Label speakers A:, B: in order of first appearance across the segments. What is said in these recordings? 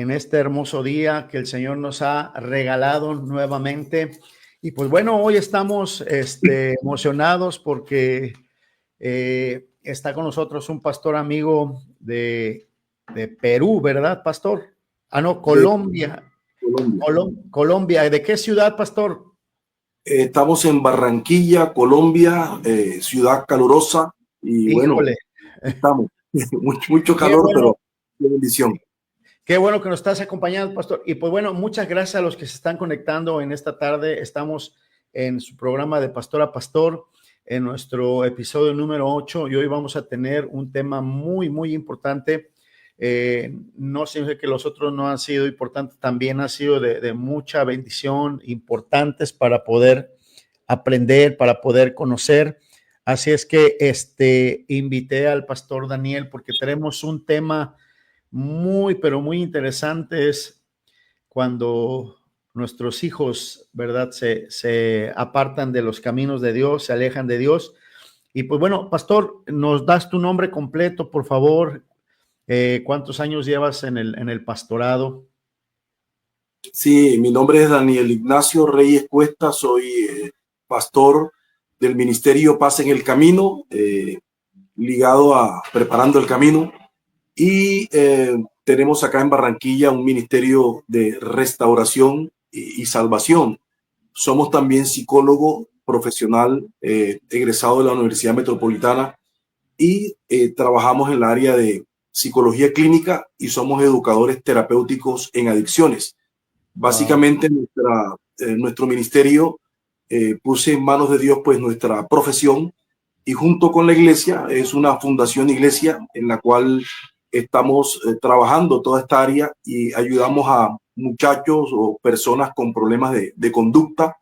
A: en este hermoso día que el Señor nos ha regalado nuevamente. Y pues bueno, hoy estamos emocionados porque está con nosotros un pastor amigo de Perú, ¿verdad, pastor? Ah, no, Colombia.
B: Colombia.
A: Colombia. ¿De qué ciudad, pastor?
B: Estamos en Barranquilla, Colombia, ciudad calurosa y bueno,
A: Híjole.
B: estamos. Mucho
A: Qué
B: calor,
A: bueno.
B: pero qué bendición.
A: Qué bueno que nos estás acompañando, pastor. Y pues bueno, muchas gracias a los que se están conectando en esta tarde. Estamos en su programa de Pastor a Pastor, en nuestro episodio número 8, y hoy vamos a tener un tema muy, muy importante. No significa que los otros no han sido importantes, también ha sido de mucha bendición, importantes para poder aprender, para poder conocer. Así es que invité al pastor Daniel porque tenemos un tema muy, pero muy interesante. Es cuando nuestros hijos, ¿verdad? Se apartan de los caminos de Dios, se alejan de Dios. Y pues bueno, pastor, ¿nos das tu nombre completo, por favor? ¿Cuántos años llevas en el pastorado?
B: Sí, mi nombre es Daniel Ignacio Reyes Cuesta, soy pastor del Ministerio Paz en el Camino, ligado a Preparando el Camino. Y tenemos acá en Barranquilla un ministerio de restauración y salvación. Somos también psicólogo profesional, egresado de la Universidad Metropolitana, y trabajamos en el área de psicología clínica y somos educadores terapéuticos en adicciones. Básicamente nuestro ministerio puse en manos de Dios pues nuestra profesión, y junto con la iglesia es una fundación iglesia en la cual estamos trabajando toda esta área y ayudamos a muchachos o personas con problemas de conducta,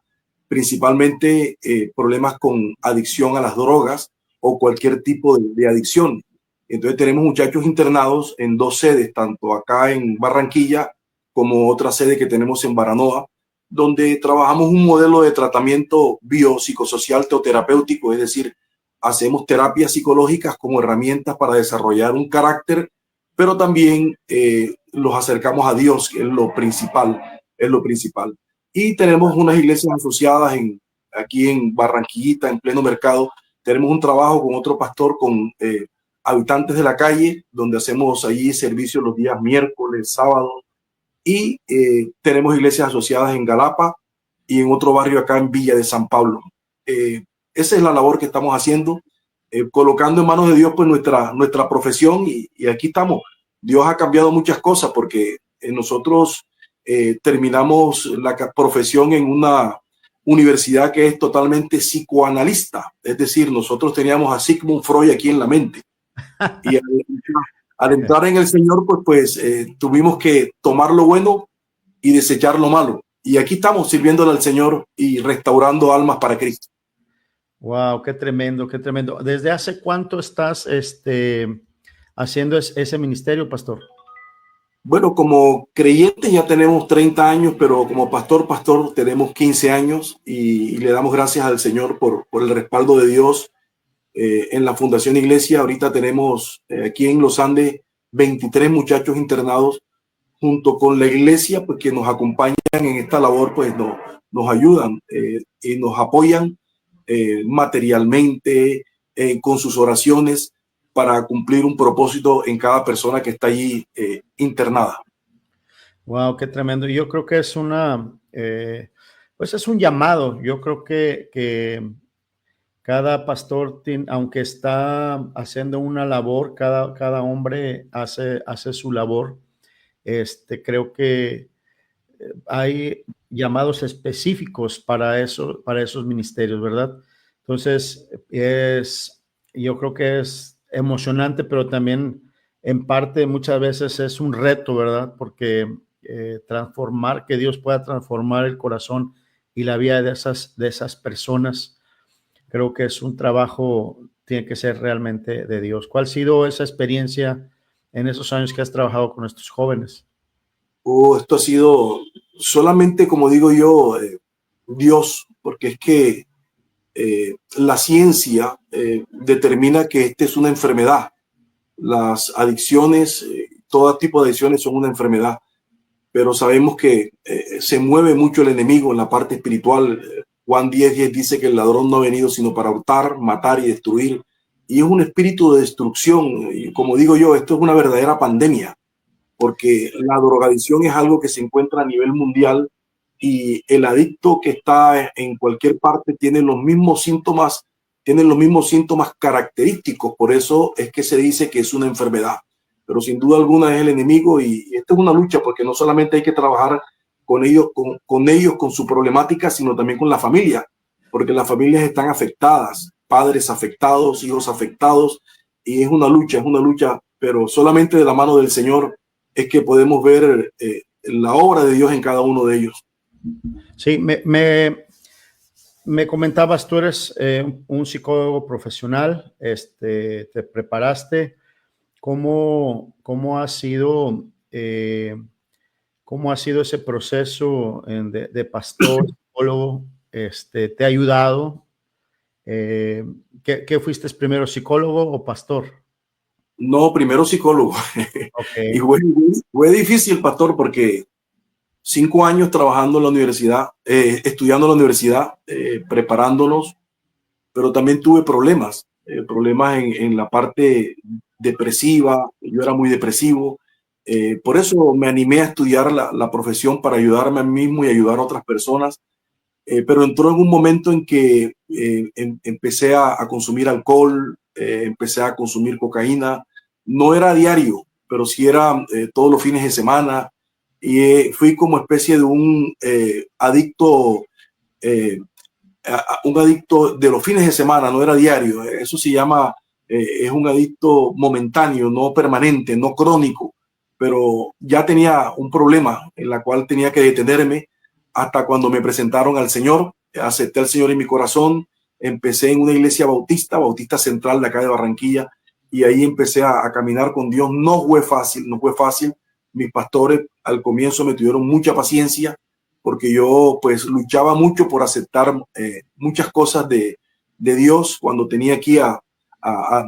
B: principalmente problemas con adicción a las drogas o cualquier tipo de adicción. Entonces tenemos muchachos internados en 2 sedes, tanto acá en Barranquilla como otra sede que tenemos en Baranoa, donde trabajamos un modelo de tratamiento biopsicosocial teoterapéutico, es decir, hacemos terapias psicológicas como herramientas para desarrollar un carácter, pero también los acercamos a Dios, que es lo principal, Y tenemos unas iglesias asociadas aquí en Barranquillita, en pleno mercado. Tenemos un trabajo con otro pastor, con habitantes de la calle, donde hacemos allí servicios los días miércoles, sábados, y tenemos iglesias asociadas en Galapa y en otro barrio acá en Villa de San Pablo. Esa es la labor que estamos haciendo, colocando en manos de Dios pues nuestra profesión, y aquí estamos. Dios ha cambiado muchas cosas porque nosotros terminamos la profesión en una universidad que es totalmente psicoanalista, es decir, nosotros teníamos a Sigmund Freud aquí en la mente, y al entrar en el Señor pues tuvimos que tomar lo bueno y desechar lo malo, y aquí estamos sirviéndole al Señor y restaurando almas para Cristo.
A: Wow, qué tremendo, qué tremendo. ¿Desde hace cuánto estás haciendo ese ministerio, pastor?
B: Bueno, como creyentes ya tenemos 30 años, pero como pastor tenemos 15 años, y le damos gracias al Señor por el respaldo de Dios en la Fundación Iglesia. Ahorita tenemos aquí en Los Andes 23 muchachos internados, junto con la iglesia, pues que nos acompañan en esta labor, pues nos ayudan y nos apoyan materialmente, con sus oraciones, para cumplir un propósito en cada persona que está allí internada.
A: Wow, qué tremendo. Yo creo que es pues es un llamado. Yo creo que cada pastor, aunque está haciendo una labor, cada hombre hace su labor. Creo que hay llamados específicos para eso, para esos ministerios, ¿verdad? Entonces, yo creo que es emocionante, pero también en parte muchas veces es un reto, ¿verdad? Porque que Dios pueda transformar el corazón y la vida de esas personas, creo que es un trabajo, tiene que ser realmente de Dios. ¿Cuál ha sido esa experiencia en esos años que has trabajado con estos jóvenes?
B: Esto ha sido solamente, como digo yo, Dios, porque es que la ciencia determina que esta es una enfermedad. Las adicciones, todo tipo de adicciones son una enfermedad, pero sabemos que se mueve mucho el enemigo en la parte espiritual. Juan 10:10 dice que el ladrón no ha venido sino para hurtar, matar y destruir. Y es un espíritu de destrucción. Y como digo yo, esto es una verdadera pandemia, porque la drogadicción es algo que se encuentra a nivel mundial y el adicto que está en cualquier parte tiene los mismos síntomas característicos. Por eso es que se dice que es una enfermedad. Pero sin duda alguna es el enemigo y esta es una lucha porque no solamente hay que trabajar con ellos, con su problemática, sino también con la familia, porque las familias están afectadas, padres afectados, hijos afectados, y es una lucha, pero solamente de la mano del Señor es que podemos ver la obra de Dios en cada uno de ellos.
A: Sí, me comentabas, tú eres un psicólogo profesional, te preparaste. ¿Cómo ha sido ese proceso de pastor, psicólogo? ¿Te ha ayudado? ¿Qué fuiste primero, psicólogo o pastor?
B: No, primero psicólogo.
A: Okay.
B: Y fue difícil, pastor, porque 5 años trabajando en la universidad, estudiando en la universidad, preparándonos, pero también tuve problemas en la parte depresiva. Yo era muy depresivo. Por eso me animé a estudiar la profesión para ayudarme a mí mismo y ayudar a otras personas. Pero entró en un momento en que empecé a consumir alcohol, empecé a consumir cocaína. No era diario, pero sí era todos los fines de semana. Y fui como especie de un adicto, un adicto de los fines de semana, no era diario. Eso se llama, es un adicto momentáneo, no permanente, no crónico. Pero ya tenía un problema en la cual tenía que detenerme hasta cuando me presentaron al Señor. Acepté al Señor en mi corazón. Empecé en una iglesia bautista central de acá de Barranquilla, y ahí empecé a caminar con Dios. No fue fácil. Mis pastores al comienzo me tuvieron mucha paciencia porque yo pues luchaba mucho por aceptar muchas cosas de Dios cuando tenía aquí a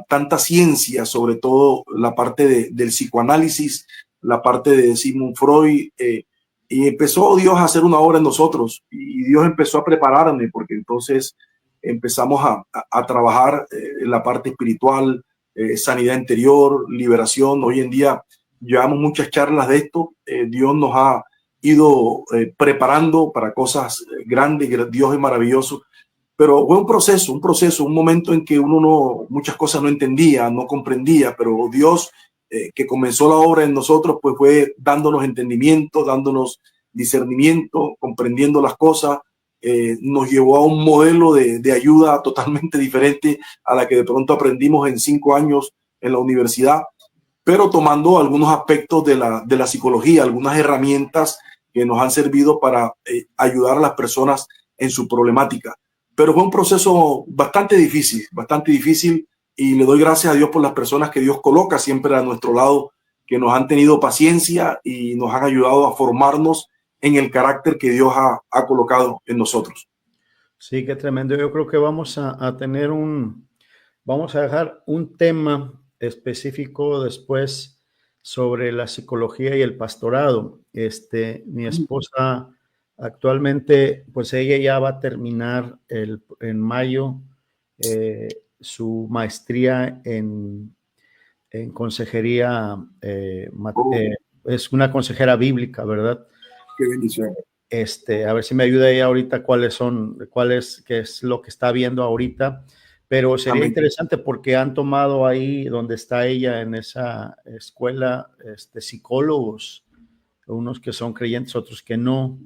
B: tanta ciencia, sobre todo la parte del psicoanálisis, la parte de Sigmund Freud, y empezó Dios a hacer una obra en nosotros y Dios empezó a prepararme porque entonces empezamos a trabajar en la parte espiritual, sanidad interior, liberación. Hoy en día llevamos muchas charlas de esto. Dios nos ha ido preparando para cosas grandes. Dios es maravilloso. Pero fue un momento en que muchas cosas no entendía, no comprendía, pero Dios que comenzó la obra en nosotros, pues fue dándonos entendimiento, dándonos discernimiento, comprendiendo las cosas, nos llevó a un modelo de ayuda totalmente diferente a la que de pronto aprendimos en 5 años en la universidad, pero tomando algunos aspectos de la psicología, algunas herramientas que nos han servido para ayudar a las personas en su problemática. Pero fue un proceso bastante difícil, y le doy gracias a Dios por las personas que Dios coloca siempre a nuestro lado, que nos han tenido paciencia y nos han ayudado a formarnos en el carácter que Dios ha colocado en nosotros.
A: Sí, qué tremendo. Yo creo que vamos vamos a dejar un tema específico después sobre la psicología y el pastorado. Mi esposa actualmente, pues ella ya va a terminar en mayo su maestría en consejería, es una consejera bíblica, ¿verdad?
B: Qué bendición.
A: A ver si me ayuda ella ahorita qué es lo que está viendo ahorita, pero sería
B: Amén.
A: interesante porque han tomado ahí donde está ella en esa escuela, psicólogos, unos que son creyentes, otros que no,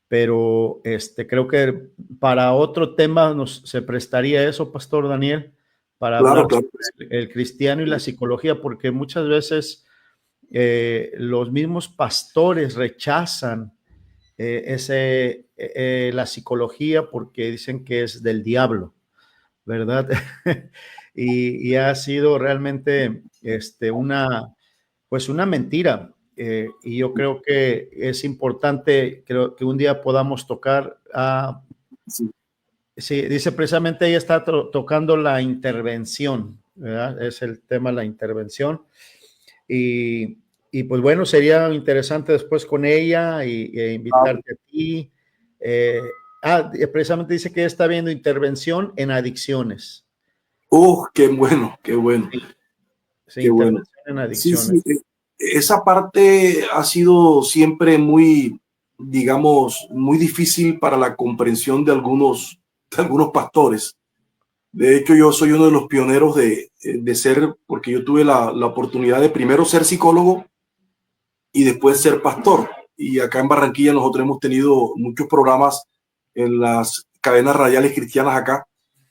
A: pero creo que para otro tema se prestaría eso, Pastor Daniel, para hablar
B: Claro.
A: sobre el cristiano y la psicología, porque muchas veces los mismos pastores rechazan la psicología porque dicen que es del diablo, ¿verdad? y ha sido realmente pues una mentira. Y yo creo que es importante creo que un día podamos tocar
B: Sí.
A: sí, dice precisamente ella está tocando la intervención, ¿verdad? Es el tema, la intervención. Y pues bueno, sería interesante después con ella e invitarte a ti. Precisamente dice que está viendo intervención en adicciones.
B: Qué bueno, qué bueno,
A: Sí, sí,
B: qué bueno.
A: intervención en
B: Sí,
A: adicciones.
B: sí, esa parte ha sido siempre muy, digamos, muy difícil para la comprensión de algunos pastores. De hecho, yo soy uno de los pioneros de ser, porque yo tuve la oportunidad de primero ser psicólogo y después ser pastor. Y acá en Barranquilla nosotros hemos tenido muchos programas en las cadenas radiales cristianas acá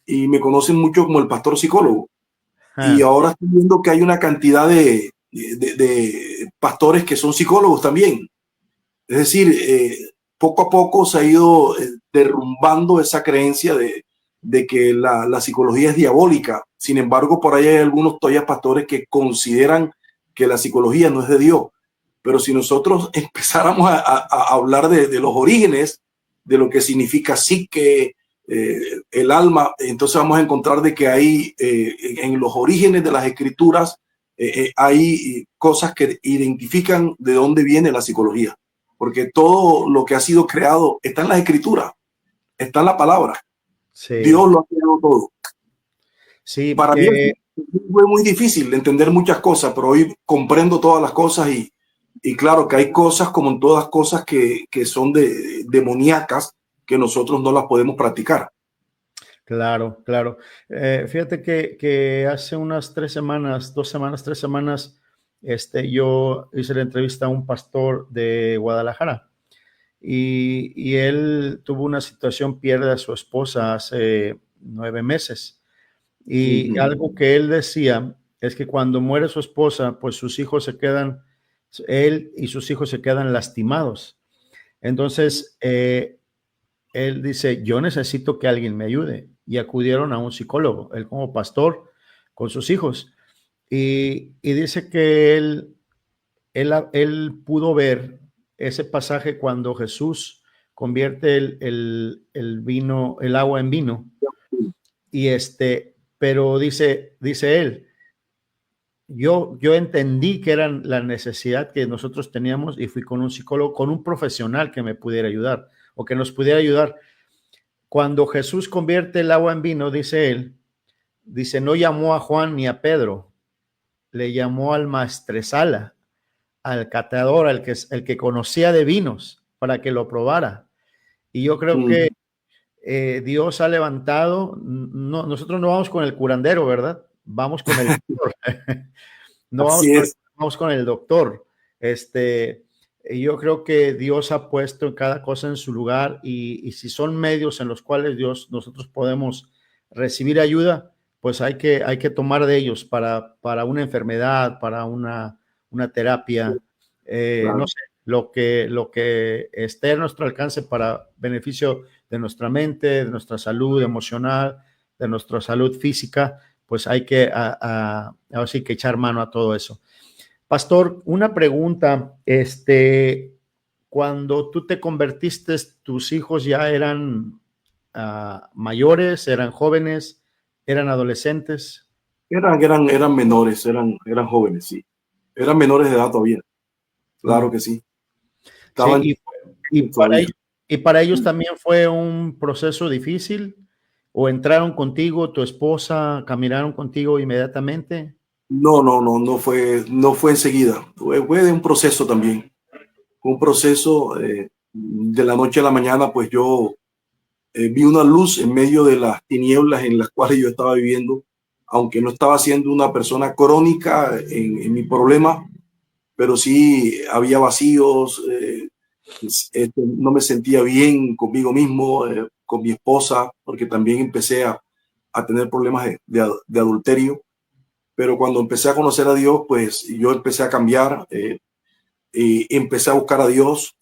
B: y me conocen mucho como el pastor psicólogo. Y
A: Ah,
B: ahora estoy viendo que hay una cantidad de pastores que son psicólogos también. Es decir, poco a poco se ha ido derrumbando esa creencia de que la psicología es diabólica. Sin embargo, por ahí hay algunos todavía pastores que consideran que la psicología no es de Dios. Pero si nosotros empezáramos a hablar de los orígenes, de lo que significa psique, el alma, entonces vamos a encontrar de que hay en los orígenes de las escrituras hay cosas que identifican de dónde viene la psicología, porque todo lo que ha sido creado está en las escrituras, está en la palabra.
A: sí,
B: Dios lo ha creado todo.
A: sí,
B: Para mí fue muy difícil entender muchas cosas, pero hoy comprendo todas las cosas y claro que hay cosas como en todas cosas que son demoníacas que nosotros no las podemos practicar.
A: claro, claro. Fíjate que hace unas 3 semanas, 2 semanas, 3 semanas, yo hice la entrevista a un pastor de Guadalajara y él tuvo una situación, pierde a su esposa hace 9 meses. Y
B: Ujú.
A: algo que él decía es que cuando muere su esposa, pues sus hijos se quedan, él y sus hijos se quedan lastimados. Entonces, él dice, yo necesito que alguien me ayude. Y acudieron a un psicólogo, él como pastor, con sus hijos. Y dice que él pudo ver ese pasaje cuando Jesús convierte el vino, el agua en vino. Y pero dice él, yo entendí que era la necesidad que nosotros teníamos y fui con un psicólogo, con un profesional que me pudiera ayudar o que nos pudiera ayudar. Cuando Jesús convierte el agua en vino, dice él, dice, no llamó a Juan ni a Pedro, le llamó al maestresala, al catador, el que conocía de vinos, para que lo probara. Y yo creo que
B: Mm.
A: Dios ha levantado, no, nosotros no vamos con el curandero, ¿verdad? Vamos con el doctor. No vamos
B: Así
A: con,
B: es.
A: vamos con el doctor. Yo creo que Dios ha puesto cada cosa en su lugar y si son medios en los cuales nosotros podemos recibir ayuda, pues hay que tomar de ellos para una enfermedad, para una terapia, no
B: Claro.
A: sé, lo que esté a nuestro alcance para beneficio de nuestra mente, de nuestra salud emocional, de nuestra salud física, pues hay que ahora sí que echar mano a todo eso. Pastor, una pregunta, cuando tú te convertiste, tus hijos ya eran mayores, eran jóvenes, eran adolescentes.
B: Eran menores, eran jóvenes, sí. Eran menores de edad todavía.
A: Mm.
B: Claro que sí.
A: Sí,
B: Estaban
A: y
B: todavía.
A: para ellos también fue un proceso difícil, o entraron contigo, tu esposa, caminaron contigo inmediatamente.
B: No, no, no, no fue enseguida. Fue de un proceso también. Fue un proceso de la noche a la mañana, pues yo vi una luz en medio de las tinieblas en las cuales yo estaba viviendo, aunque no estaba siendo una persona crónica en mi problema, pero sí había vacíos, no me sentía bien conmigo mismo, con mi esposa, porque también empecé a tener problemas de adulterio. Pero cuando empecé a conocer a Dios, pues yo empecé a cambiar y empecé a buscar a Dios.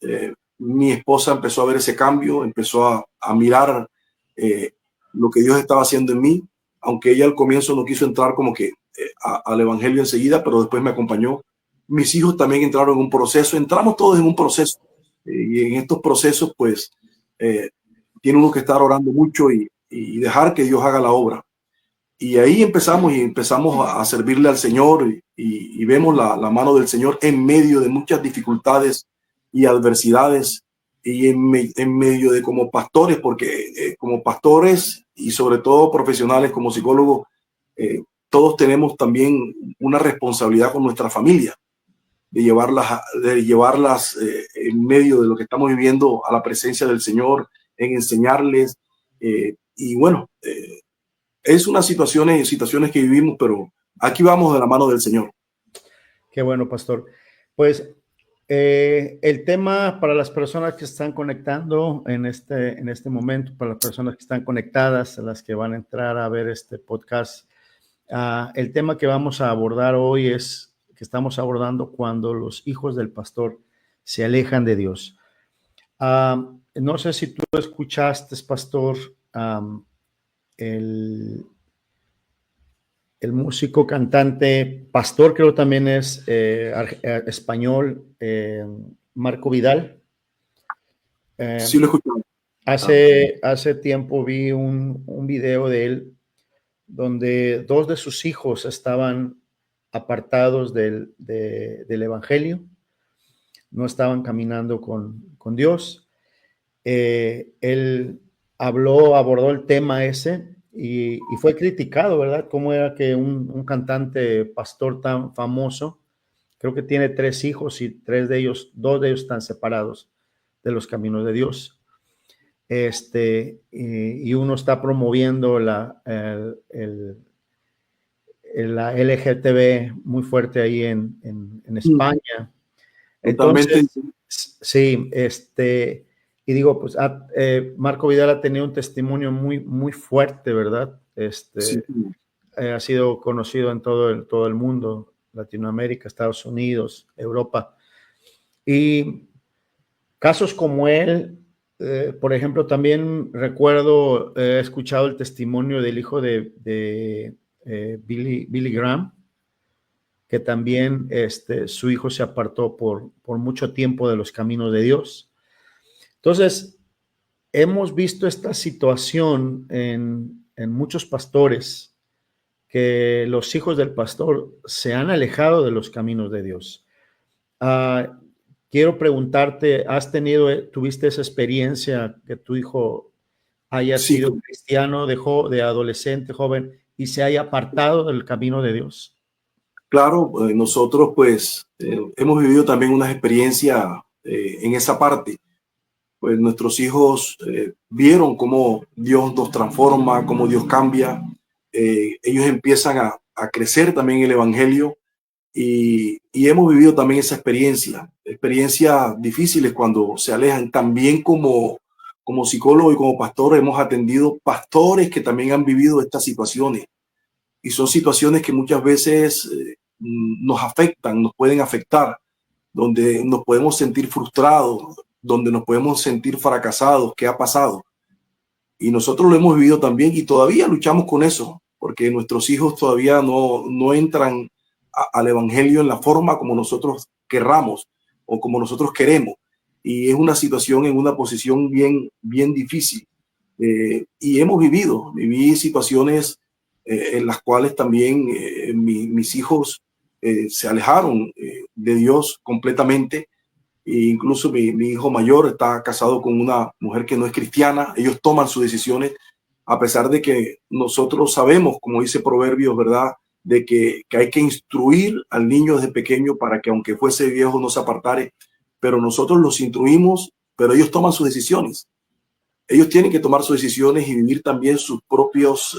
B: Mi esposa empezó a ver ese cambio, empezó a mirar eh, lo que Dios estaba haciendo en mí, aunque ella al comienzo no quiso entrar como que al Evangelio enseguida, pero después me acompañó. Mis hijos también entraron en un proceso, entramos todos en un proceso y en estos procesos pues tiene uno que estar orando mucho y dejar que Dios haga la obra. Y ahí empezamos a servirle al Señor y vemos la mano del Señor en medio de muchas dificultades y adversidades y en medio de como pastores, porque como pastores y sobre todo profesionales como psicólogos, todos tenemos también una responsabilidad con nuestra familia, de llevarlas en medio de lo que estamos viviendo a la presencia del Señor, en enseñarles. Y bueno, es unas situaciones que vivimos, pero aquí vamos de la mano del Señor.
A: Qué bueno, pastor. Pues el tema para las personas que están conectando en este momento, para las personas que están conectadas, a las que van a entrar a ver este podcast, el tema que vamos a abordar hoy es que estamos abordando cuando los hijos del pastor se alejan de Dios. No sé si tú escuchaste, pastor, el músico, cantante, pastor, creo también es español, Marco Vidal.
B: Sí, lo escuchamos.
A: Hace tiempo vi un video de él donde dos de sus hijos estaban apartados del evangelio, no estaban caminando con Dios. Él abordó el tema ese y fue criticado, ¿verdad? Cómo era que un cantante pastor tan famoso, creo que tiene 3 hijos y dos de ellos están separados de los caminos de Dios. Y uno está promoviendo la LGTB muy fuerte ahí en España. Entonces, sí, y digo, pues Marco Vidal ha tenido un testimonio muy, muy fuerte, ¿verdad?
B: Sí.
A: Ha sido conocido en todo el mundo, Latinoamérica, Estados Unidos, Europa. Y casos como él, por ejemplo, también recuerdo, he escuchado el testimonio del hijo de Billy Graham, que también su hijo se apartó por mucho tiempo de los caminos de Dios. Entonces, hemos visto esta situación en muchos pastores, que los hijos del pastor se han alejado de los caminos de Dios. Quiero preguntarte, tuviste esa experiencia que tu hijo haya sido cristiano de adolescente, joven, y se haya apartado del camino de Dios?
B: Claro, nosotros pues hemos vivido también una experiencia en esa parte. Pues nuestros hijos vieron cómo Dios nos transforma, cómo Dios cambia. Ellos empiezan a crecer también en el Evangelio y hemos vivido también esa experiencias difíciles cuando se alejan. También como psicólogo y como pastor hemos atendido pastores que también han vivido estas situaciones y son situaciones que muchas veces nos afectan, nos pueden afectar, donde nos podemos sentir frustrados, donde nos podemos sentir fracasados. ¿Qué ha pasado? Y nosotros lo hemos vivido también y todavía luchamos con eso, porque nuestros hijos todavía no entran al evangelio en la forma como nosotros querramos o como nosotros queremos. Y es una situación en una posición bien difícil. Y viví situaciones en las cuales también mis hijos se alejaron de Dios completamente. E incluso mi hijo mayor está casado con una mujer que no es cristiana. Ellos toman sus decisiones a pesar de que nosotros sabemos, como dice Proverbios, ¿verdad?, de que hay que instruir al niño desde pequeño para que aunque fuese viejo no se apartare, pero nosotros los instruimos, pero ellos toman sus decisiones. Ellos tienen que tomar sus decisiones y vivir también sus propias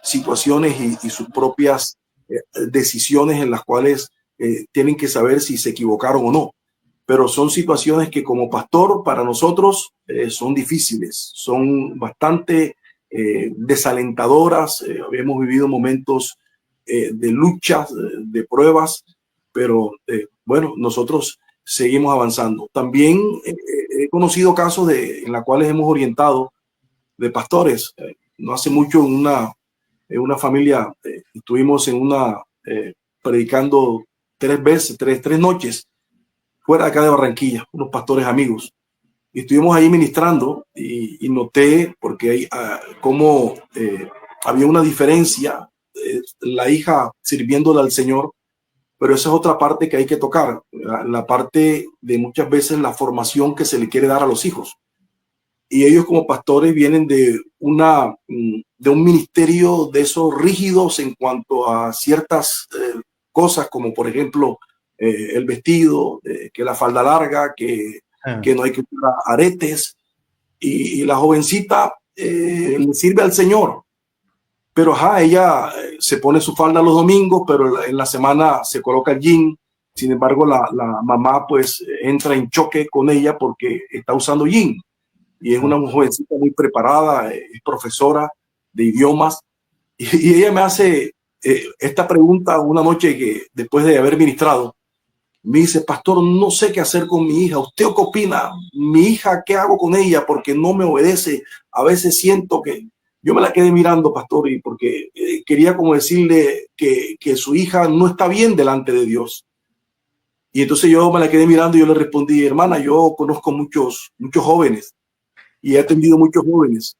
B: situaciones y sus propias decisiones en las cuales tienen que saber si se equivocaron o no. Pero son situaciones que como pastor para nosotros son difíciles, son bastante desalentadoras. Hemos vivido momentos de luchas, de pruebas, pero bueno, nosotros seguimos avanzando. También he conocido casos en los cuales hemos orientado de pastores. No hace mucho en una familia estuvimos predicando 3 veces, tres noches fuera de acá de Barranquilla, unos pastores amigos. Y estuvimos ahí ministrando y noté, porque hay cómo había una diferencia, la hija sirviéndole al Señor, pero esa es otra parte que hay que tocar, la parte de muchas veces la formación que se le quiere dar a los hijos. Y ellos como pastores vienen de un ministerio de esos rígidos en cuanto a ciertas cosas, como por ejemplo el vestido, que la falda larga, que no hay que usar aretes, y la jovencita le sirve al Señor, pero ella se pone su falda los domingos, pero en la semana se coloca el jean. Sin embargo, la mamá pues entra en choque con ella porque está usando jean. Y es una jovencita muy preparada, es profesora de idiomas. Y ella me hace esta pregunta una noche que después de haber ministrado, me dice: pastor, no sé qué hacer con mi hija. ¿Usted qué opina? Mi hija, ¿qué hago con ella? Porque no me obedece. A veces siento que... Yo me la quedé mirando, pastor, y porque quería como decirle que su hija no está bien delante de Dios. Y entonces yo me la quedé mirando y yo le respondí: hermana, yo conozco muchos jóvenes y he atendido muchos jóvenes.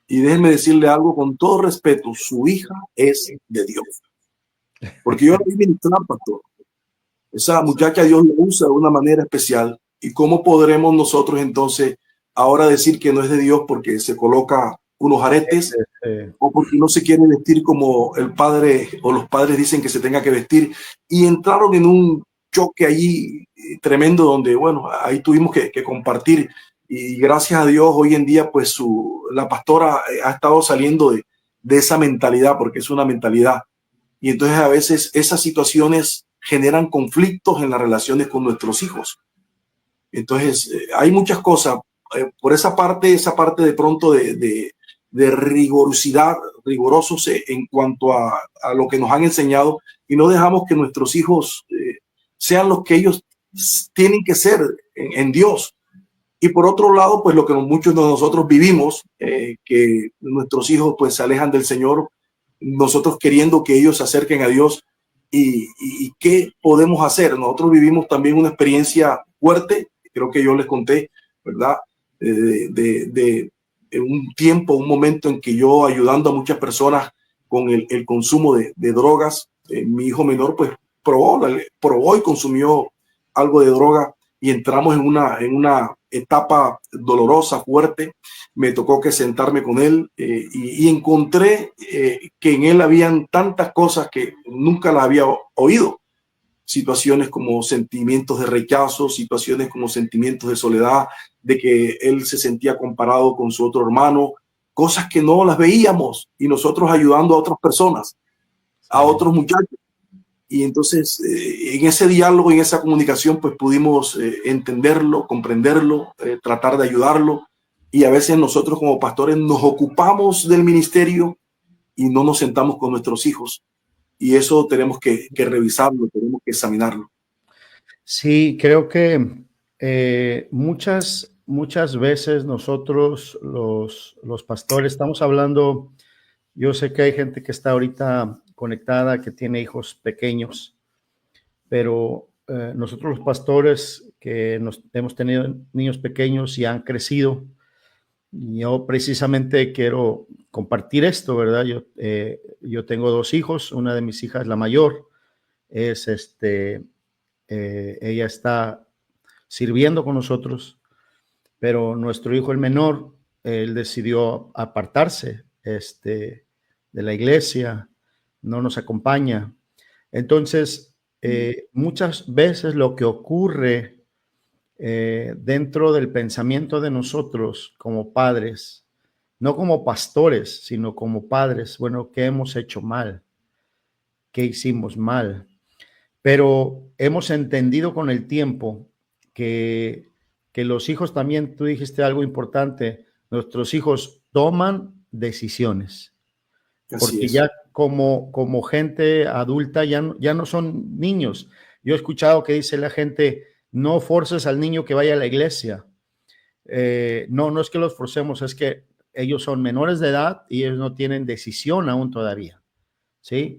B: Y déjenme decirle algo con todo respeto: su hija es de Dios. Porque yo la vi ministrar, pastor. Esa muchacha Dios la usa de una manera especial. ¿Y cómo podremos nosotros entonces ahora decir que no es de Dios porque se coloca unos aretes o porque no se quiere vestir como el padre o los padres dicen que se tenga que vestir? Y entraron en un choque allí tremendo donde, bueno, ahí tuvimos que compartir. Y gracias a Dios hoy en día pues la pastora ha estado saliendo de esa mentalidad, porque es una mentalidad. Y entonces a veces esas situaciones generan conflictos en las relaciones con nuestros hijos. Entonces hay muchas cosas por esa parte de pronto de rigurosos en cuanto a lo que nos han enseñado, y no dejamos que nuestros hijos sean los que ellos tienen que ser en Dios. Y por otro lado, pues lo que muchos de nosotros vivimos, que nuestros hijos pues se alejan del Señor, nosotros queriendo que ellos se acerquen a Dios. ¿Y qué podemos hacer? Nosotros vivimos también una experiencia fuerte, creo que yo les conté, ¿verdad? De un tiempo, un momento en que yo, ayudando a muchas personas con el consumo de drogas, mi hijo menor pues probó y consumió algo de droga, y entramos en una etapa dolorosa, fuerte. Me tocó que sentarme con él y encontré que en él habían tantas cosas que nunca las había oído. Situaciones como sentimientos de rechazo, situaciones como sentimientos de soledad, de que él se sentía comparado con su otro hermano, cosas que no las veíamos, y nosotros ayudando a otras personas, a otros muchachos. Y entonces en ese diálogo, en esa comunicación, pues pudimos entenderlo, comprenderlo, tratar de ayudarlo. Y a veces nosotros como pastores nos ocupamos del ministerio y no nos sentamos con nuestros hijos. Y eso tenemos que revisarlo, tenemos que examinarlo.
A: Sí, creo que muchas veces nosotros los pastores estamos hablando. Yo sé que hay gente que está ahorita conectada, que tiene hijos pequeños, pero nosotros los pastores que hemos tenido niños pequeños y han crecido, yo precisamente quiero compartir esto, ¿verdad? Yo tengo 2 hijos, una de mis hijas, la mayor, es ella está sirviendo con nosotros, pero nuestro hijo el menor, él decidió apartarse de la iglesia, no nos acompaña. Entonces, muchas veces lo que ocurre dentro del pensamiento de nosotros como padres, no como pastores, sino como padres, bueno, ¿qué hemos hecho mal? ¿Qué hicimos mal? Pero hemos entendido con el tiempo que los hijos también, tú dijiste algo importante, nuestros hijos toman decisiones. Porque ya como gente adulta ya no son niños. Yo he escuchado que dice la gente: no forces al niño que vaya a la iglesia. No es que los forcemos, es que ellos son menores de edad y ellos no tienen decisión aún todavía. ¿Sí?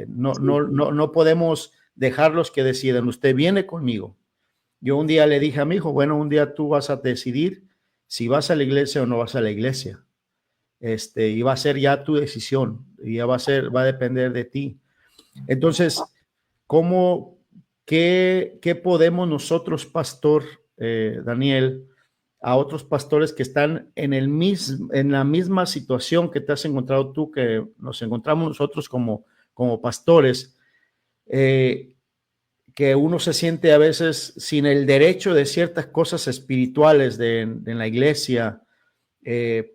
A: No podemos dejarlos que decidan. Usted viene conmigo. Yo un día le dije a mi hijo: bueno, un día tú vas a decidir si vas a la iglesia o no vas a la iglesia. y va a ser ya tu decisión, y ya va a depender de ti. Entonces, qué podemos nosotros, pastor Daniel, a otros pastores que están en la misma situación que te has encontrado tú, que nos encontramos nosotros como pastores, que uno se siente a veces sin el derecho de ciertas cosas espirituales en la iglesia,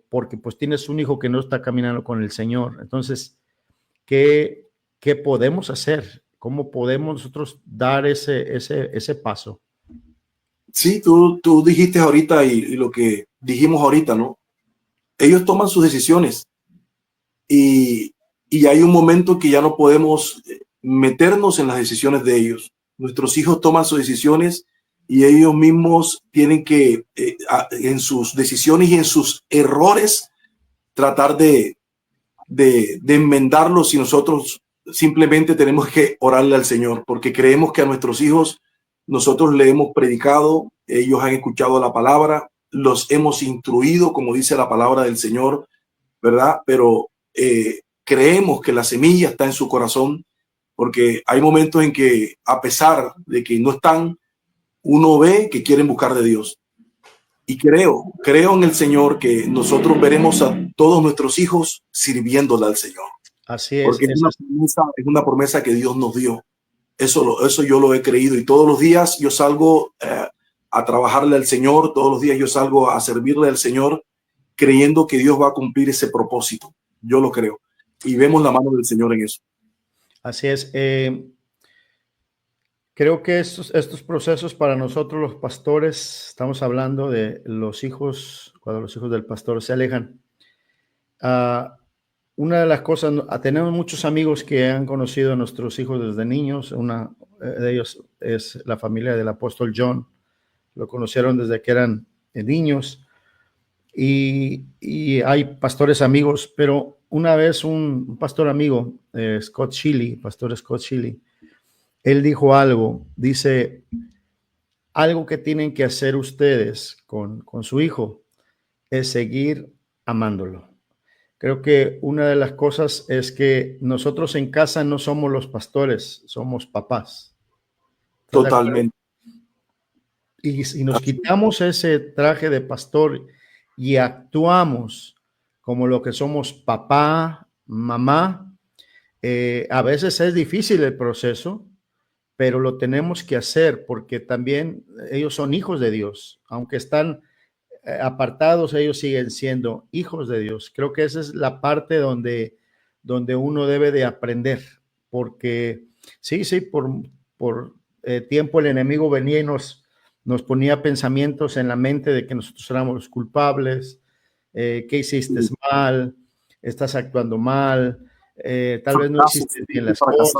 A: porque pues tienes un hijo que no está caminando con el Señor. Entonces, ¿qué podemos hacer? ¿Cómo podemos nosotros dar ese paso?
B: Sí, tú dijiste ahorita y lo que dijimos ahorita, ¿no? Ellos toman sus decisiones y, y hay un momento que ya no podemos meternos en las decisiones de ellos. Nuestros hijos toman sus decisiones y ellos mismos tienen que, en sus decisiones y en sus errores, tratar de enmendarlos, y nosotros simplemente tenemos que orarle al Señor, porque creemos que a nuestros hijos nosotros le hemos predicado, ellos han escuchado la palabra, los hemos instruido, como dice la palabra del Señor, ¿verdad? Pero creemos que la semilla está en su corazón, porque hay momentos en que, a pesar de que no están, uno ve que quieren buscar de Dios. Y creo en el Señor que nosotros veremos a todos nuestros hijos sirviéndole al Señor.
A: Así es.
B: Porque es una promesa que Dios nos dio. Eso yo lo he creído, y todos los días yo salgo a trabajarle al Señor, todos los días yo salgo a servirle al Señor, creyendo que Dios va a cumplir ese propósito. Yo lo creo. Y vemos la mano del Señor en eso.
A: Así es. Creo que estos procesos para nosotros los pastores, estamos hablando de los hijos, cuando los hijos del pastor se alejan. Una de las cosas, tenemos muchos amigos que han conocido a nuestros hijos desde niños. Una de ellos es la familia del apóstol John. Lo conocieron desde que eran niños. Y hay pastores amigos, pero una vez un pastor amigo, Scott Shilley, pastor Scott Shilley, él dijo dice, algo que tienen que hacer ustedes con su hijo es seguir amándolo. Creo que una de las cosas es que nosotros en casa no somos los pastores, somos papás.
B: Totalmente.
A: Y si nos quitamos ese traje de pastor y actuamos como lo que somos papá, mamá, a veces es difícil el proceso, pero lo tenemos que hacer porque también ellos son hijos de Dios. Aunque están apartados, ellos siguen siendo hijos de Dios. Creo que esa es la parte donde uno debe de aprender, porque sí, por tiempo el enemigo venía y nos ponía pensamientos en la mente de que nosotros éramos los culpables, que hiciste mal, estás actuando mal, tal vez no hiciste bien las cosas,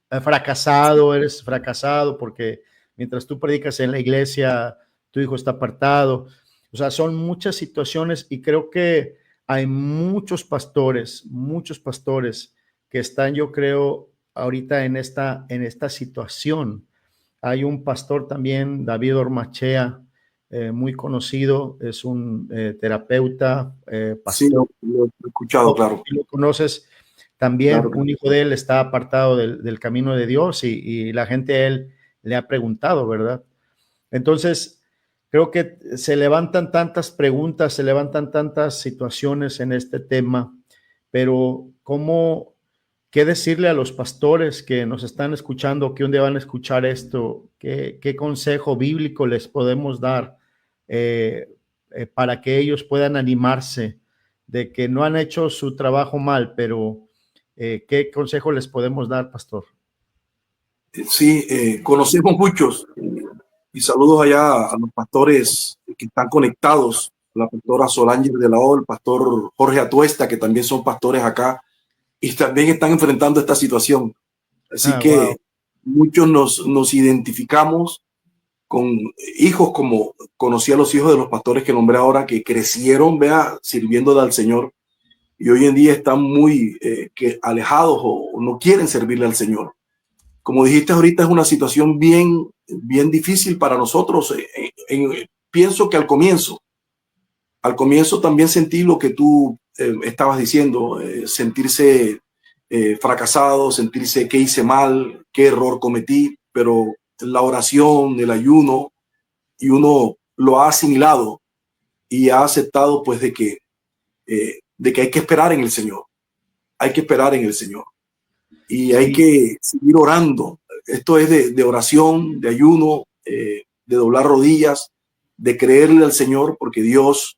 A: eres fracasado porque mientras tú predicas en la iglesia, tu hijo está apartado. O sea, son muchas situaciones y creo que hay muchos pastores que están, yo creo, ahorita en esta situación. Hay un pastor también, David Ormachea, muy conocido, es un terapeuta, pastor.
B: Sí, lo he escuchado, claro.
A: Si lo conoces, también
B: claro.
A: Un hijo de él está apartado del camino de Dios y la gente a él le ha preguntado, ¿verdad? Entonces, creo que se levantan tantas preguntas, se levantan tantas situaciones en este tema, pero ¿qué decirle a los pastores que nos están escuchando, que un día van a escuchar esto? ¿Qué consejo bíblico les podemos dar para que ellos puedan animarse de que no han hecho su trabajo mal, pero qué consejo les podemos dar, pastor?
B: Sí, conocemos muchos, y saludos allá a los pastores que están conectados, la pastora Solange de la O, el pastor Jorge Atuesta, que también son pastores acá y también están enfrentando esta situación. Así que wow, muchos nos identificamos con hijos, como conocí a los hijos de los pastores que nombré ahora, que crecieron, sirviéndole al Señor, y hoy en día están muy alejados o no quieren servirle al Señor. Como dijiste ahorita, es una situación bien difícil para nosotros. Pienso que al comienzo Al comienzo también sentí lo que tú estabas diciendo, sentirse fracasado, sentirse que hice mal, qué error cometí, pero la oración, el ayuno, y uno lo ha asimilado y ha aceptado pues de que hay que esperar en el Señor, hay que esperar en el Señor y hay que seguir orando. Esto es de oración, de ayuno, de doblar rodillas, de creerle al Señor, porque Dios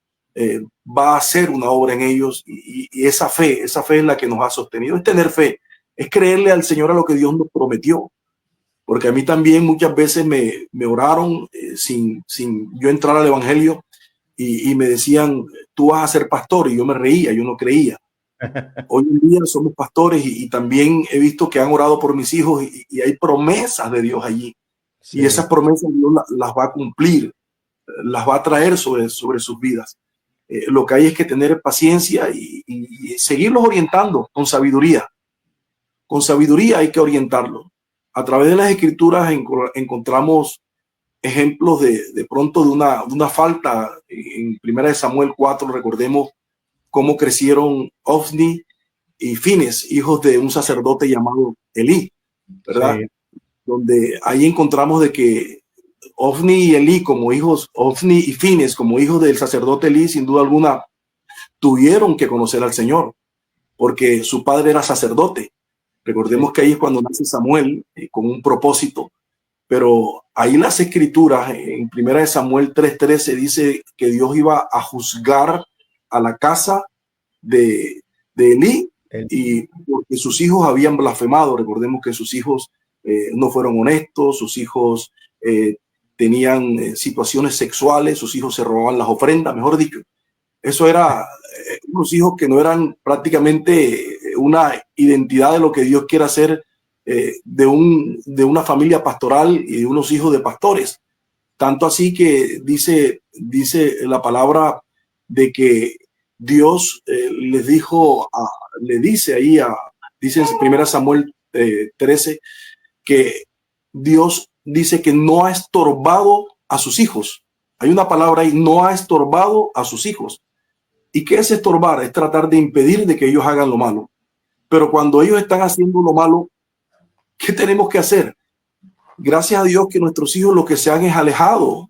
B: va a hacer una obra en ellos y esa fe es la que nos ha sostenido. Es tener fe, es creerle al Señor a lo que Dios nos prometió. Porque a mí también muchas veces me oraron sin yo entrar al evangelio y me decían, tú vas a ser pastor, y yo me reía, yo no creía. Hoy en día somos pastores y también he visto que han orado por mis hijos y hay promesas de Dios allí. Sí. Y esas promesas Dios las va a cumplir, las va a traer sobre sus vidas. Lo que hay es que tener paciencia y seguirlos orientando con sabiduría. Con sabiduría hay que orientarlos. A través de las escrituras encontramos ejemplos de pronto de una falta. En 1 Samuel 4, recordemos cómo crecieron Ofni y Fines, hijos de un sacerdote llamado Elí, ¿verdad? Sí. Donde ahí encontramos de que Ofni y Elí como hijos, Ofni y Fines como hijos del sacerdote Elí, sin duda alguna, tuvieron que conocer al Señor, porque su padre era sacerdote. Recordemos que ahí es cuando nace Samuel con un propósito, pero ahí las escrituras, en 1 Samuel 3:13, dice que Dios iba a juzgar a la casa de Elí, y porque sus hijos habían blasfemado. Recordemos que sus hijos no fueron honestos, sus hijos tenían situaciones sexuales, sus hijos se robaban las ofrendas, mejor dicho. Eso era unos hijos que no eran prácticamente una identidad de lo que Dios quiere hacer de una familia pastoral y de unos hijos de pastores. Tanto así que dice la palabra de que Dios les dijo, dice en 1 Samuel 13, que Dios dice que no ha estorbado a sus hijos. Hay una palabra ahí, no ha estorbado a sus hijos. ¿Y qué es estorbar? Es tratar de impedir de que ellos hagan lo malo. Pero cuando ellos están haciendo lo malo, ¿qué tenemos que hacer? Gracias a Dios que nuestros hijos lo que se han es alejado,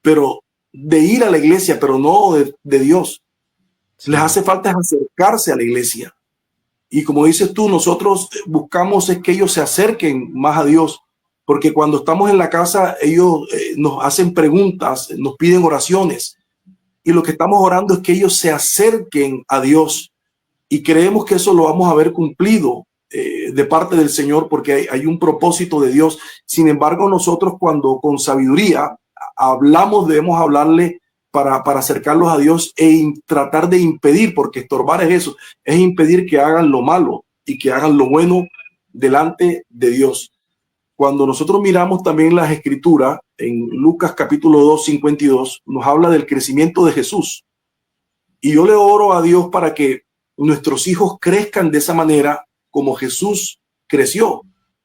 B: pero de ir a la iglesia, pero no de Dios. Sí. Les hace falta acercarse a la iglesia. Y como dices tú, nosotros buscamos es que ellos se acerquen más a Dios, porque cuando estamos en la casa, ellos nos hacen preguntas, nos piden oraciones. Y lo que estamos orando es que ellos se acerquen a Dios, y creemos que eso lo vamos a ver cumplido de parte del Señor, porque hay un propósito de Dios. Sin embargo, nosotros cuando con sabiduría hablamos, debemos hablarle para acercarlos a Dios tratar de impedir, porque estorbar es eso, es impedir que hagan lo malo y que hagan lo bueno delante de Dios. Cuando nosotros miramos también las escrituras, en Lucas capítulo 2, 52, nos habla del crecimiento de Jesús. Y yo le oro a Dios para que nuestros hijos crezcan de esa manera como Jesús creció.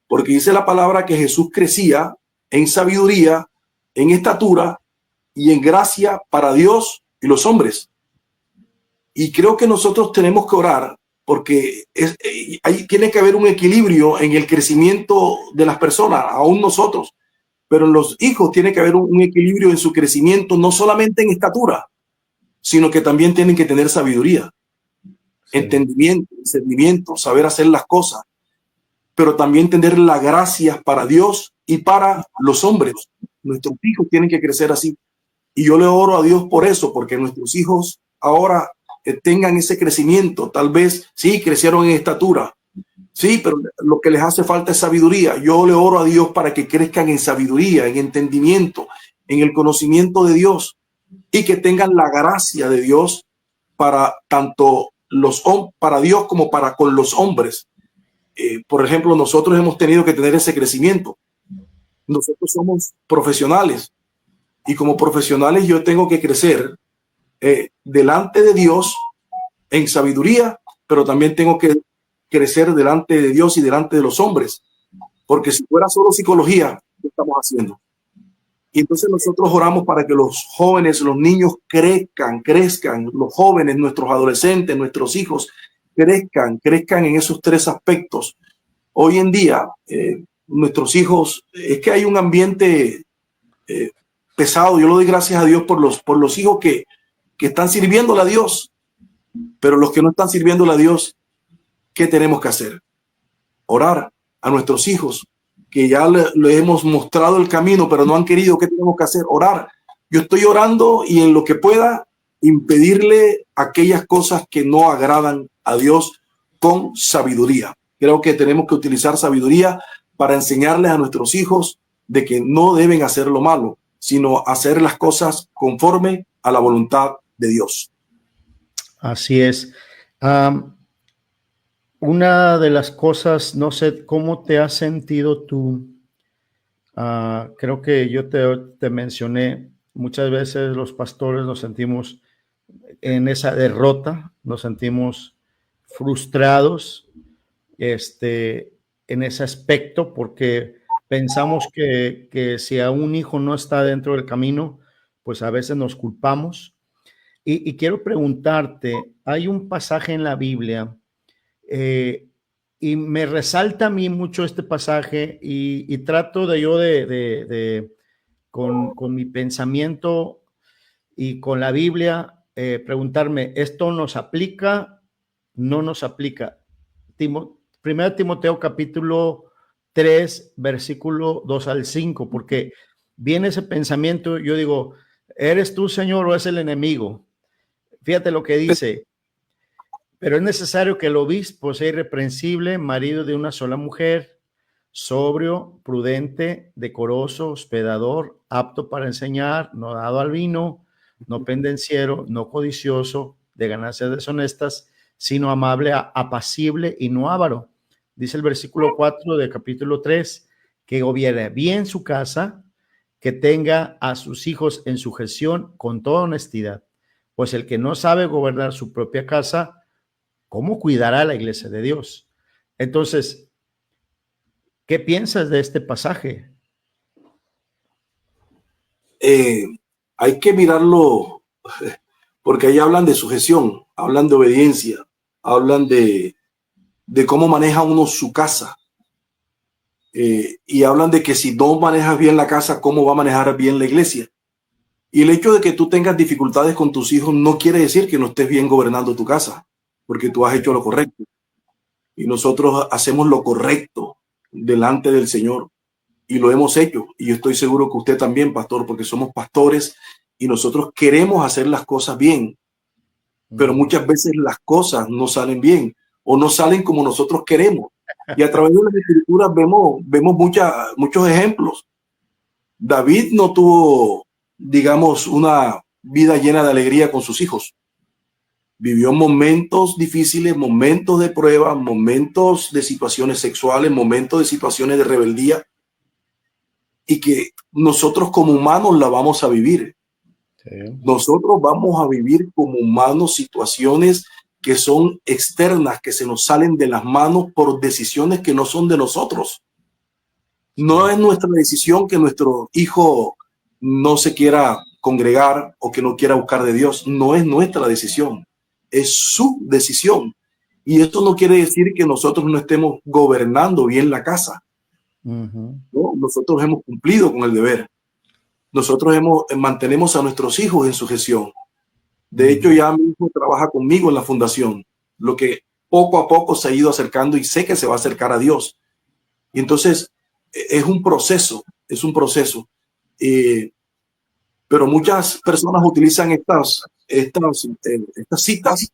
B: Porque dice la palabra que Jesús crecía en sabiduría, en estatura y en gracia para Dios y los hombres. Y creo que nosotros tenemos que orar, porque ahí tiene que haber un equilibrio en el crecimiento de las personas, aún nosotros, pero en los hijos tiene que haber un equilibrio en su crecimiento, no solamente en estatura, sino que también tienen que tener sabiduría, sí, entendimiento, discernimiento, saber hacer las cosas, pero también tener la gracia para Dios y para los hombres. Nuestros hijos tienen que crecer así. Y yo le oro a Dios por eso, porque nuestros hijos ahora tengan ese crecimiento. Tal vez sí crecieron en estatura, sí, pero lo que les hace falta es sabiduría. Yo le oro a Dios para que crezcan en sabiduría, en entendimiento, en el conocimiento de Dios, y que tengan la gracia de Dios para tanto para Dios como para con los hombres. Por ejemplo, nosotros hemos tenido que tener ese crecimiento. Nosotros somos profesionales, y como profesionales yo tengo que crecer delante de Dios en sabiduría, pero también tengo que crecer delante de Dios y delante de los hombres, porque si fuera solo psicología, ¿qué estamos haciendo? Y entonces nosotros oramos para que los jóvenes, los niños crezcan, los jóvenes, nuestros adolescentes, nuestros hijos crezcan en esos tres aspectos. Hoy en día, nuestros hijos, es que hay un ambiente pesado. Yo le doy gracias a Dios por los hijos que están sirviéndole a Dios, pero los que no están sirviéndole a Dios, ¿qué tenemos que hacer? Orar a nuestros hijos, que ya le hemos mostrado el camino, pero no han querido. ¿Qué tenemos que hacer? Orar. Yo estoy orando y en lo que pueda impedirle aquellas cosas que no agradan a Dios con sabiduría. Creo que tenemos que utilizar sabiduría para enseñarles a nuestros hijos de que no deben hacer lo malo, sino hacer las cosas conforme a la voluntad de Dios.
A: Así es. Una de las cosas, no sé cómo te has sentido tú. Creo que yo te mencioné, muchas veces los pastores nos sentimos en esa derrota, nos sentimos frustrados en ese aspecto, porque pensamos que si a un hijo no está dentro del camino, pues a veces nos culpamos. Y quiero preguntarte, hay un pasaje en la Biblia, y me resalta a mí mucho este pasaje, y trato con mi pensamiento y con la Biblia, preguntarme, ¿esto nos aplica? ¿No nos aplica? Primero Timoteo capítulo 3, versículo 2 al 5, porque viene ese pensamiento, yo digo, ¿eres tú, Señor, o es el enemigo? Fíjate lo que dice: pero es necesario que el obispo sea irreprensible, marido de una sola mujer, sobrio, prudente, decoroso, hospedador, apto para enseñar, no dado al vino, no pendenciero, no codicioso de ganancias deshonestas, sino amable, apacible y no avaro. Dice el versículo 4 del capítulo 3, que gobierne bien su casa, que tenga a sus hijos en sujeción con toda honestidad, pues el que no sabe gobernar su propia casa, ¿cómo cuidará la iglesia de Dios? Entonces, ¿qué piensas de este pasaje?
B: Hay que mirarlo, porque ahí hablan de sujeción, hablan de obediencia, hablan de cómo maneja uno su casa. Y hablan de que si no manejas bien la casa, ¿cómo va a manejar bien la iglesia? Y el hecho de que tú tengas dificultades con tus hijos no quiere decir que no estés bien gobernando tu casa, porque tú has hecho lo correcto. Y nosotros hacemos lo correcto delante del Señor. Y lo hemos hecho. Y yo estoy seguro que usted también, pastor, porque somos pastores y nosotros queremos hacer las cosas bien. Pero muchas veces las cosas no salen bien o no salen como nosotros queremos. Y a través de las escrituras vemos muchos ejemplos. David no tuvo, digamos, una vida llena de alegría con sus hijos. Vivió momentos difíciles, momentos de prueba, momentos de situaciones sexuales, momentos de situaciones de rebeldía, y que nosotros como humanos la vamos a vivir. Sí. Nosotros vamos a vivir como humanos situaciones que son externas, que se nos salen de las manos por decisiones que no son de nosotros. No es nuestra decisión que nuestro hijo no se quiera congregar o que no quiera buscar de Dios. No es nuestra decisión, es su decisión. Y esto no quiere decir que nosotros no estemos gobernando bien la casa. ¿No? Nosotros hemos cumplido con el deber. Nosotros mantenemos a nuestros hijos en sujeción. De hecho, ya mi hijo trabaja conmigo en la fundación, lo que poco a poco se ha ido acercando y sé que se va a acercar a Dios. Y entonces es un proceso. Pero muchas personas utilizan estas citas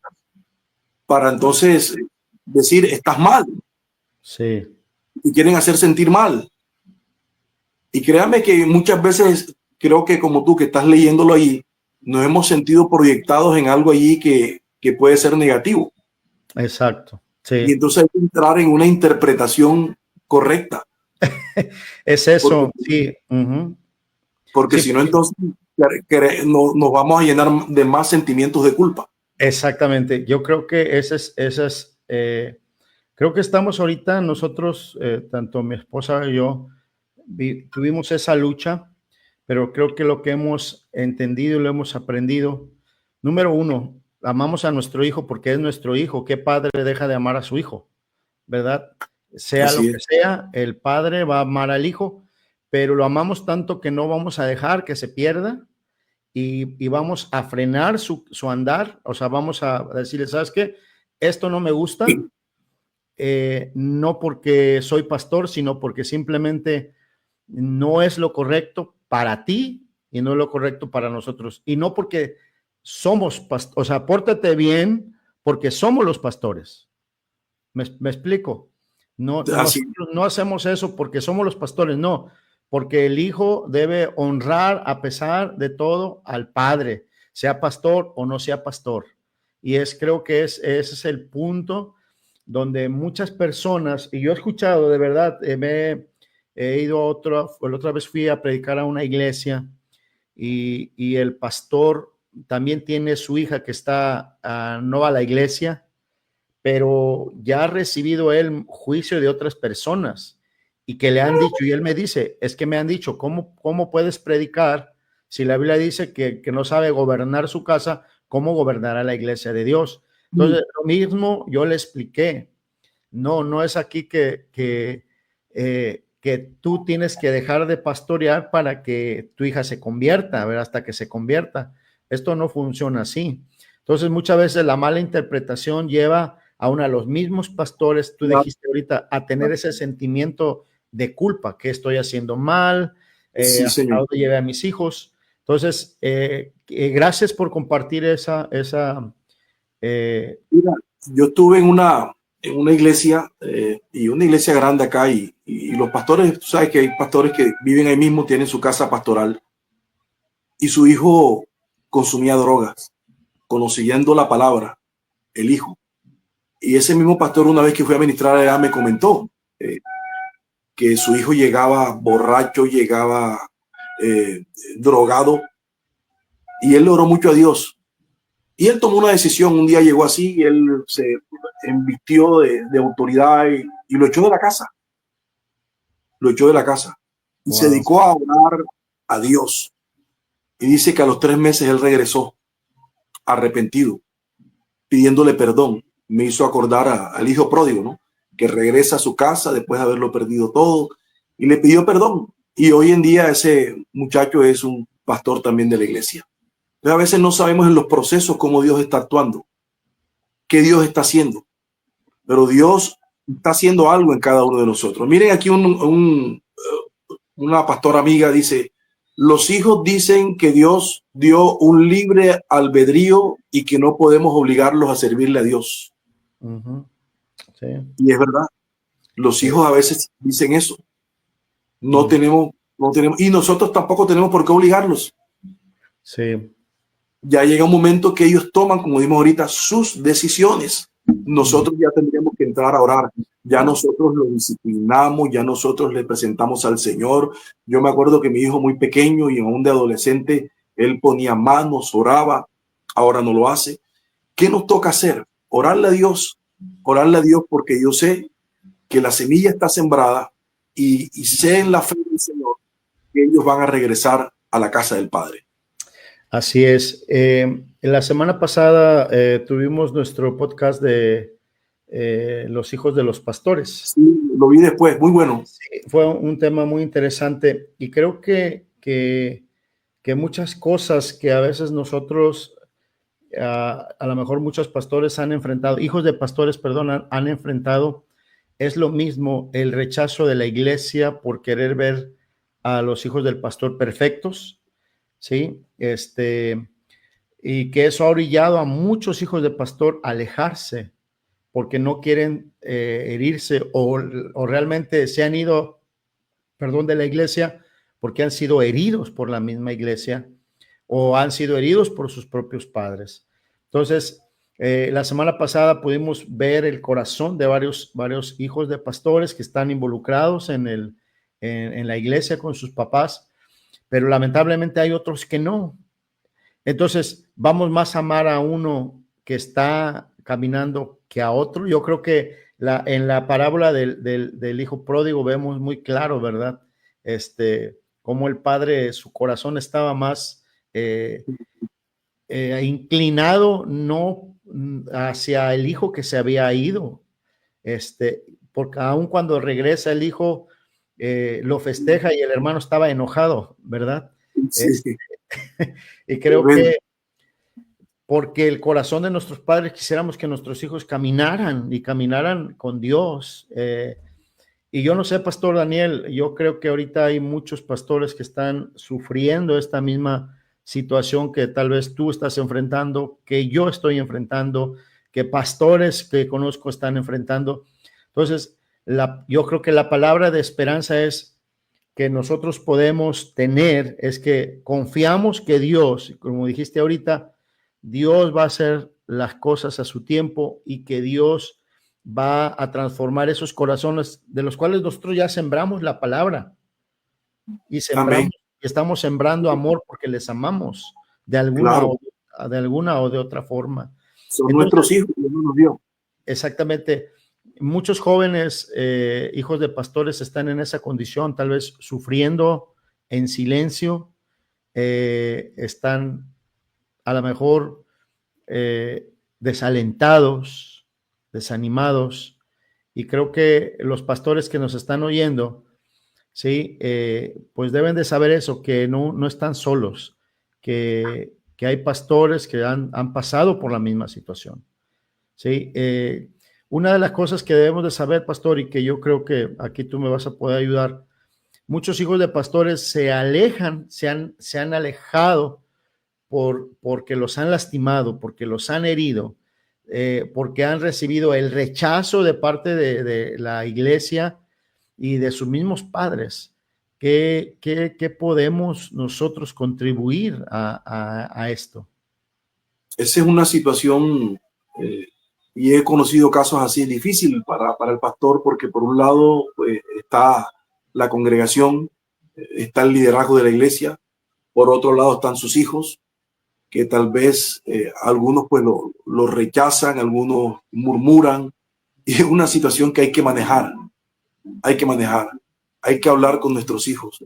B: para entonces decir, estás mal.
A: Sí.
B: Y quieren hacer sentir mal. Y créanme que muchas veces creo que como tú que estás leyéndolo ahí, nos hemos sentido proyectados en algo allí que puede ser negativo.
A: Exacto. Sí.
B: Y entonces hay que entrar en una interpretación correcta.
A: Es eso,
B: porque,
A: sí.
B: Porque
A: sí,
B: si no, entonces nos vamos a llenar de más sentimientos de culpa.
A: Exactamente. Yo creo que creo que estamos ahorita nosotros, tanto mi esposa y yo, tuvimos esa lucha, pero creo que lo que hemos entendido y lo hemos aprendido, número uno, amamos a nuestro hijo porque es nuestro hijo. ¿Qué padre deja de amar a su hijo? ¿Verdad? Sea lo
B: Así
A: que
B: es.
A: sea, el padre va a amar al hijo, pero lo amamos tanto que no vamos a dejar que se pierda y vamos a frenar su andar. O sea, vamos a decirle, ¿sabes qué? Esto no me gusta, no porque soy pastor, sino porque simplemente no es lo correcto para ti y no es lo correcto para nosotros. Y no porque somos pastores, o sea, pórtate bien porque somos los pastores. ¿Me explico? No,
B: Así,
A: nosotros no hacemos eso porque somos los pastores, no, porque el hijo debe honrar a pesar de todo al padre, sea pastor o no sea pastor. Y creo que ese es el punto donde muchas personas, y yo he escuchado de verdad, he ido a la otra vez fui a predicar a una iglesia y el pastor también tiene su hija que está, no a la iglesia, pero ya ha recibido él juicio de otras personas y que le han dicho, y él me dice, es que me han dicho, ¿cómo puedes predicar si la Biblia dice que no sabe gobernar su casa? ¿Cómo gobernará la iglesia de Dios? Entonces, lo mismo yo le expliqué, no es aquí que tú tienes que dejar de pastorear para que tu hija se convierta, a ver, hasta que se convierta. Esto no funciona así. Entonces, muchas veces la mala interpretación lleva a los mismos pastores, tú dijiste ahorita, a tener ese sentimiento de culpa, que estoy haciendo mal,
B: sí,
A: hasta
B: señor.
A: dónde llevé a mis hijos. Entonces, gracias por compartir esa
B: Mira, yo estuve en una iglesia y una iglesia grande acá y los pastores, tú sabes que hay pastores que viven ahí mismo, tienen su casa pastoral y su hijo consumía drogas, conociendo la palabra, el hijo. Y ese mismo pastor una vez que fui a ministrar allá me comentó eh, que su hijo llegaba borracho, llegaba eh, drogado y él le oró mucho a Dios. Y él tomó una decisión, un día llegó así y él se embistió de autoridad y lo echó de la casa, lo echó de la casa y se
A: wow.
B: dedicó a orar a Dios. Y dice que a los 3 meses él regresó arrepentido, pidiéndole perdón. Me hizo acordar al hijo pródigo, ¿no? Que regresa a su casa después de haberlo perdido todo y le pidió perdón. Y hoy en día ese muchacho es un pastor también de la iglesia. Pero a veces no sabemos en los procesos cómo Dios está actuando, qué Dios está haciendo, pero Dios está haciendo algo en cada uno de nosotros. Miren aquí una pastora amiga dice, los hijos dicen que Dios dio un libre albedrío y que no podemos obligarlos a servirle a Dios.
A: Uh-huh. Sí,
B: Y es verdad, los
A: sí,
B: hijos a veces dicen eso. No
A: uh-huh.
B: tenemos, no tenemos, y nosotros tampoco tenemos por qué obligarlos.
A: Sí.
B: Ya llega un momento que ellos toman, como dimos ahorita, sus decisiones.
A: Uh-huh.
B: Nosotros ya tendríamos que entrar a orar. Ya nosotros lo disciplinamos, ya nosotros le presentamos al Señor. Yo me acuerdo que mi hijo muy pequeño y aún de adolescente, él ponía manos, oraba, ahora no lo hace. ¿Qué nos toca hacer? Orarle a Dios porque yo sé que la semilla está sembrada y sé en la fe del Señor que ellos van a regresar a la casa del Padre.
A: Así es. La semana pasada tuvimos nuestro podcast de los hijos de los pastores.
B: Sí, lo vi después, muy bueno.
A: Sí, fue un tema muy interesante y creo que muchas cosas que a veces nosotros, a lo mejor muchos pastores han enfrentado, hijos de pastores, perdón, han enfrentado, es lo mismo el rechazo de la iglesia por querer ver a los hijos del pastor perfectos, ¿sí? Y que eso ha orillado a muchos hijos de pastor a alejarse porque no quieren herirse o realmente se han ido, perdón, de la iglesia porque han sido heridos por la misma iglesia o han sido heridos por sus propios padres. Entonces, la semana pasada pudimos ver el corazón de varios hijos de pastores que están involucrados en la iglesia con sus papás, pero lamentablemente hay otros que no. Entonces, vamos más a amar a uno que está caminando que a otro. Yo creo que en la parábola del hijo pródigo vemos muy claro, ¿verdad? cómo el padre, su corazón estaba más inclinado no hacia el hijo que se había ido, porque aun cuando regresa el hijo, lo festeja y el hermano estaba enojado, ¿verdad?
B: Sí.
A: Y creo que porque el corazón de nuestros padres quisiéramos que nuestros hijos caminaran y caminaran con Dios. Y yo no sé, Pastor Daniel, yo creo que ahorita hay muchos pastores que están sufriendo esta misma situación que tal vez tú estás enfrentando, que yo estoy enfrentando, que pastores que conozco están enfrentando. Entonces, yo creo que la palabra de esperanza es que nosotros podemos tener, es que confiamos que Dios, como dijiste ahorita, Dios va a hacer las cosas a su tiempo y que Dios va a transformar esos corazones de los cuales nosotros ya sembramos la palabra y sembramos, y estamos sembrando amor porque les amamos de alguna,
B: claro,
A: o de otra forma.
B: son
A: Entonces,
B: nuestros hijos, Dios nos dio.
A: Exactamente. Muchos jóvenes hijos de pastores están en esa condición, tal vez sufriendo en silencio, están a lo mejor desalentados, desanimados, y creo que los pastores que nos están oyendo, sí, pues deben de saber eso, que no están solos, que hay pastores que han pasado por la misma situación, sí. Una de las cosas que debemos de saber, pastor, y que yo creo que aquí tú me vas a poder ayudar, muchos hijos de pastores se alejan, se han alejado porque los han lastimado, porque los han herido, porque han recibido el rechazo de parte de la iglesia y de sus mismos padres. ¿Qué podemos nosotros contribuir a esto?
B: Esa es una situación, y he conocido casos así difíciles para el pastor, porque por un lado está la congregación, está el liderazgo de la iglesia, por otro lado están sus hijos, que tal vez algunos pues lo rechazan, algunos murmuran, y es una situación que hay que manejar, hay que hablar con nuestros hijos,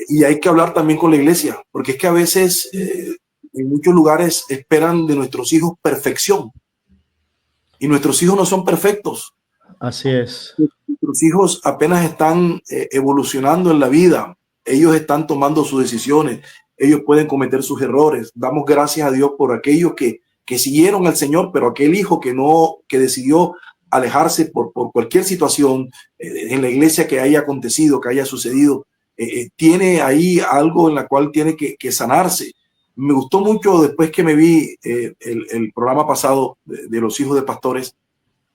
B: y hay que hablar también con la iglesia, porque es que a veces en muchos lugares esperan de nuestros hijos perfección, y nuestros hijos no son perfectos.
A: Así es.
B: Nuestros hijos apenas están evolucionando en la vida, ellos están tomando sus decisiones, ellos pueden cometer sus errores. Damos gracias a Dios por aquellos que siguieron al Señor, pero aquel hijo que decidió alejarse por cualquier situación en la iglesia que haya acontecido, que haya sucedido, tiene ahí algo en la cual tiene que sanarse. Me gustó mucho después que me vi el programa pasado de los hijos de pastores,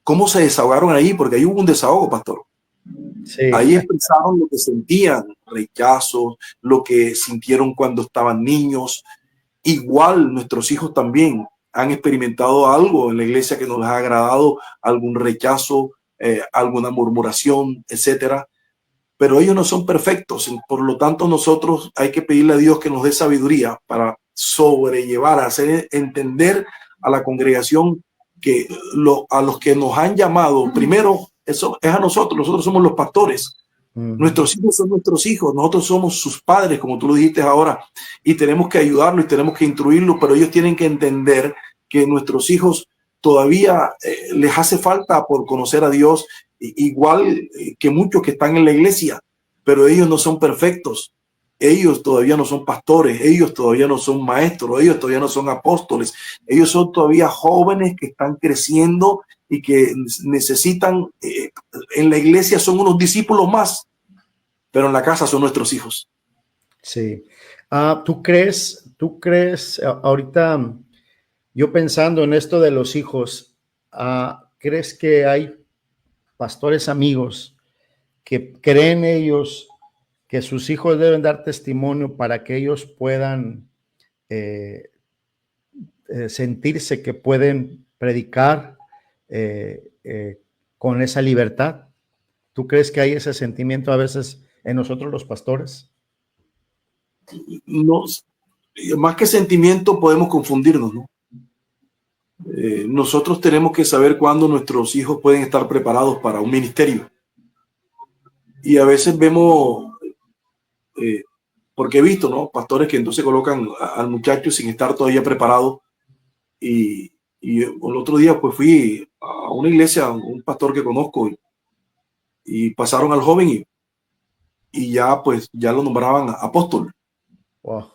B: cómo se desahogaron ahí, porque ahí hubo un desahogo, pastor. Sí. Ahí expresaron lo que sentían, rechazo, lo que sintieron cuando estaban niños. Igual nuestros hijos también han experimentado algo en la iglesia que no les ha agradado, algún rechazo, alguna murmuración, etcétera. Pero ellos no son perfectos. Por lo tanto, nosotros hay que pedirle a Dios que nos dé sabiduría para sobrellevar, hacer entender a la congregación que a los que nos han llamado, primero, eso es a nosotros somos los pastores. Nuestros hijos son nuestros hijos, nosotros somos sus padres, como tú lo dijiste ahora, y tenemos que ayudarlos y tenemos que instruirlos, pero ellos tienen que entender que nuestros hijos todavía les hace falta por conocer a Dios, igual que muchos que están en la iglesia, pero ellos no son perfectos. Ellos todavía no son pastores, ellos todavía no son maestros, ellos todavía no son apóstoles, ellos son todavía jóvenes que están creciendo y que necesitan, en la iglesia son unos discípulos más, pero en la casa son nuestros hijos.
A: Sí. ¿Tú crees, ahorita yo pensando en esto de los hijos, crees que hay pastores amigos que creen ellos que sus hijos deben dar testimonio para que ellos puedan sentirse que pueden predicar con esa libertad? ¿Tú crees que hay ese sentimiento a veces en nosotros los pastores?
B: No, más que sentimiento podemos confundirnos, ¿no? Nosotros tenemos que saber cuándo nuestros hijos pueden estar preparados para un ministerio. Y a veces vemos porque he visto, ¿no? Pastores que entonces colocan al muchacho sin estar todavía preparado. Y el otro día pues fui a una iglesia, un pastor que conozco, y pasaron al joven y ya pues ya lo nombraban apóstol.
A: Wow.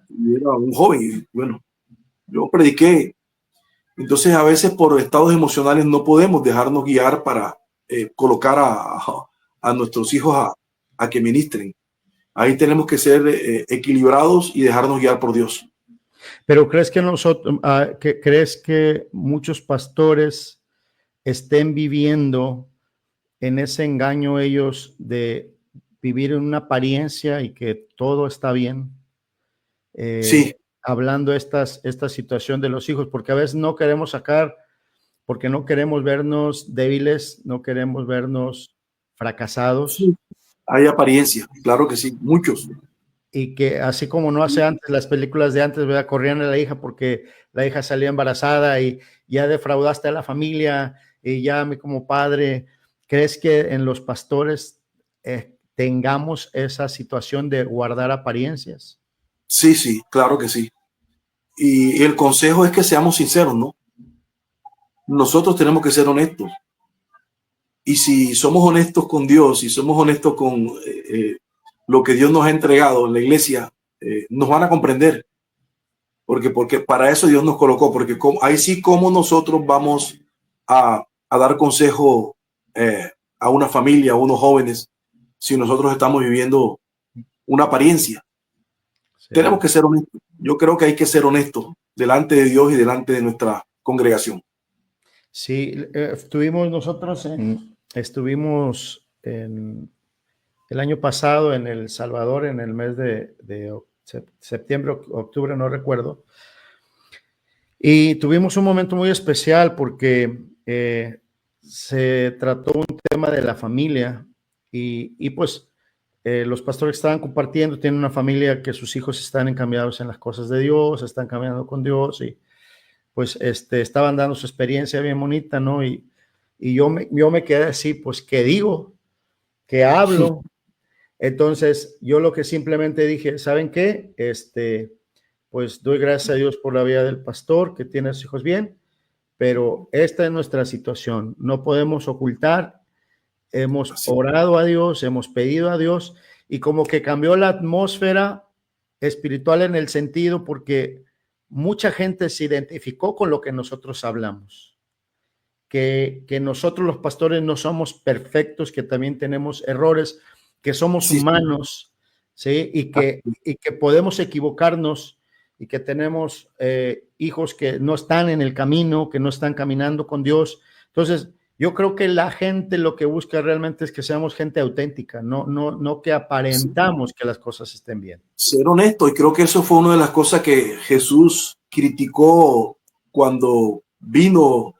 B: Y era un joven y bueno, yo prediqué. Entonces a veces por estados emocionales no podemos dejarnos guiar para colocar a nuestros hijos a que ministren. Ahí tenemos que ser equilibrados y dejarnos guiar por Dios.
A: Pero ¿crees que crees que muchos pastores estén viviendo en ese engaño ellos de vivir en una apariencia y que todo está bien?
B: Sí.
A: Hablando esta situación de los hijos, porque a veces no queremos sacar, porque no queremos vernos débiles, no queremos vernos fracasados.
B: Sí, hay apariencia, claro que sí, muchos.
A: Y que así como no hace antes, las películas de antes, ¿verdad? Corrían a la hija porque la hija salía embarazada y ya defraudaste a la familia y ya a mí como padre. ¿Crees que en los pastores tengamos esa situación de guardar apariencias?
B: Sí, sí, claro que sí. Y el consejo es que seamos sinceros, ¿no? Nosotros tenemos que ser honestos. Y si somos honestos con Dios, si somos honestos con lo que Dios nos ha entregado en la iglesia, nos van a comprender. Porque para eso Dios nos colocó. Porque ahí sí, como nosotros vamos a dar consejo a una familia, a unos jóvenes, si nosotros estamos viviendo una apariencia. Sí. Tenemos que ser honestos. Yo creo que hay que ser honestos delante de Dios y delante de nuestra congregación.
A: Sí, estuvimos en el año pasado en El Salvador, en el mes de septiembre, octubre, no recuerdo. Y tuvimos un momento muy especial porque se trató un tema de la familia y pues los pastores estaban compartiendo, tienen una familia que sus hijos están encaminados en las cosas de Dios, están caminando con Dios y pues estaban dando su experiencia bien bonita, ¿no? Y yo me quedé así, pues, ¿qué digo? ¿Qué hablo? Entonces, yo lo que simplemente dije, ¿saben qué? Pues doy gracias a Dios por la vida del pastor que tiene a sus hijos bien, pero esta es nuestra situación. No podemos ocultar. Hemos orado a Dios, hemos pedido a Dios y como que cambió la atmósfera espiritual en el sentido porque mucha gente se identificó con lo que nosotros hablamos, que nosotros los pastores no somos perfectos, que también tenemos errores, que somos humanos, ¿sí? Y que podemos equivocarnos y que tenemos hijos que no están en el camino, que no están caminando con Dios. Entonces, yo creo que la gente lo que busca realmente es que seamos gente auténtica, no que aparentamos que las cosas estén bien.
B: Ser honesto, y creo que eso fue una de las cosas que Jesús criticó cuando vino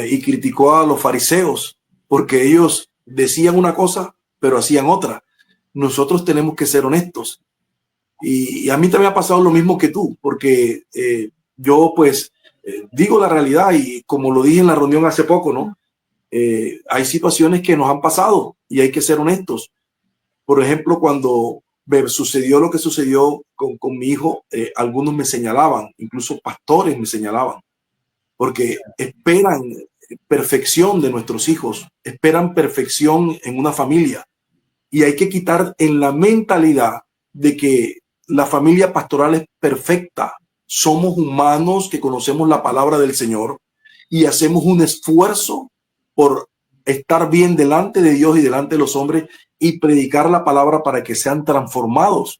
B: y criticó a los fariseos, porque ellos decían una cosa, pero hacían otra. Nosotros tenemos que ser honestos. Y a mí también ha pasado lo mismo que tú, porque yo pues digo la realidad y como lo dije en la reunión hace poco, ¿no? Hay situaciones que nos han pasado y hay que ser honestos. Por ejemplo, cuando sucedió lo que sucedió con mi hijo, algunos me señalaban, incluso pastores me señalaban, porque esperan perfección de nuestros hijos, esperan perfección en una familia. Y hay que quitar en la mentalidad de que la familia pastoral es perfecta. Somos humanos que conocemos la palabra del Señor y hacemos un esfuerzo por estar bien delante de Dios y delante de los hombres y predicar la palabra para que sean transformados.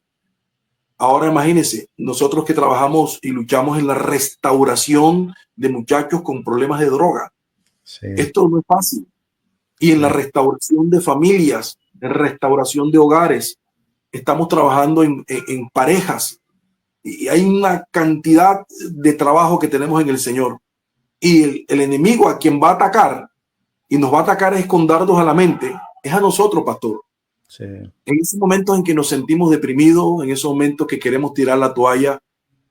B: Ahora imagínense, nosotros que trabajamos y luchamos en la restauración de muchachos con problemas de droga. Sí. Esto no es fácil. Y en la restauración de familias, en restauración de hogares, estamos trabajando en parejas y hay una cantidad de trabajo que tenemos en el Señor. Y el enemigo a quien va a atacar y nos va a atacar es con dardos a la mente, es a nosotros, pastor. Sí. En esos momentos en que nos sentimos deprimidos, en esos momentos que queremos tirar la toalla,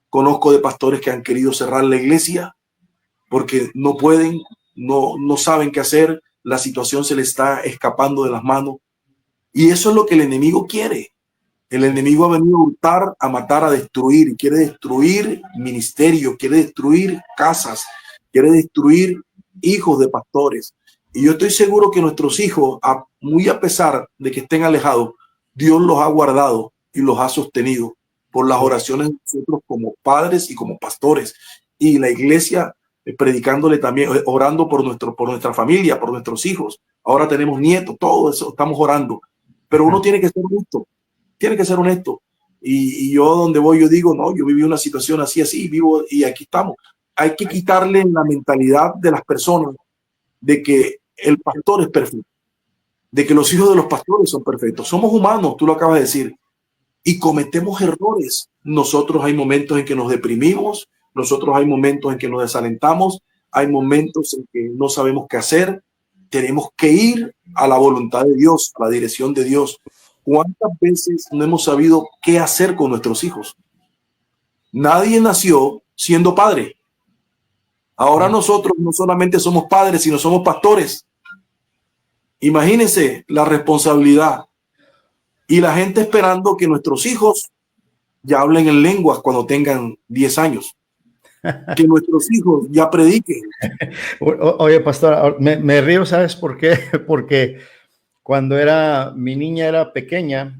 B: conozco de pastores que han querido cerrar la iglesia porque no pueden, no saben qué hacer, la situación se les está escapando de las manos. Y eso es lo que el enemigo quiere. El enemigo ha venido a hurtar, a matar, a destruir. Quiere destruir ministerios, quiere destruir casas, quiere destruir hijos de pastores. Y yo estoy seguro que nuestros hijos, muy a pesar de que estén alejados, Dios los ha guardado y los ha sostenido por las oraciones de nosotros como padres y como pastores. Y la iglesia predicándole también, orando por nuestra familia, por nuestros hijos. Ahora tenemos nietos, todo eso, estamos orando. Pero uno tiene que ser justo. Tiene que ser honesto. Y yo donde voy, yo digo, no, yo viví una situación así, vivo y aquí estamos. Hay que quitarle la mentalidad de las personas de que el pastor es perfecto, de que los hijos de los pastores son perfectos. Somos humanos, tú lo acabas de decir, y cometemos errores. Nosotros hay momentos en que nos deprimimos, nosotros hay momentos en que nos desalentamos, hay momentos en que no sabemos qué hacer. Tenemos que ir a la voluntad de Dios, a la dirección de Dios. ¿Cuántas veces no hemos sabido qué hacer con nuestros hijos? Nadie nació siendo padre. Ahora nosotros no solamente somos padres, sino somos pastores. Imagínense la responsabilidad y la gente esperando que nuestros hijos ya hablen en lenguas cuando tengan 10 años. Que nuestros hijos ya prediquen.
A: Oye, pastor, me río, ¿sabes por qué? Porque cuando mi niña era pequeña,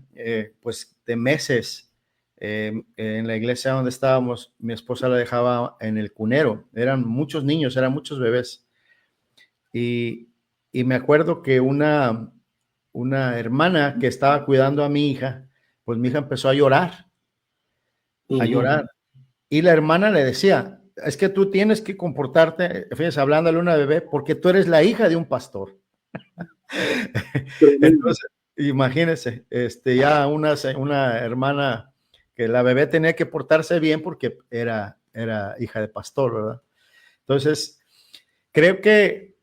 A: pues de meses, en la iglesia donde estábamos, mi esposa la dejaba en el cunero. Eran muchos niños, eran muchos bebés. Y me acuerdo que una hermana que estaba cuidando a mi hija, pues mi hija empezó a llorar. Y la hermana le decía, es que tú tienes que comportarte, fíjese, hablándole a una bebé, porque tú eres la hija de un pastor. Entonces, imagínense, ya una hermana que la bebé tenía que portarse bien porque era hija de pastor, ¿verdad? Entonces, creo que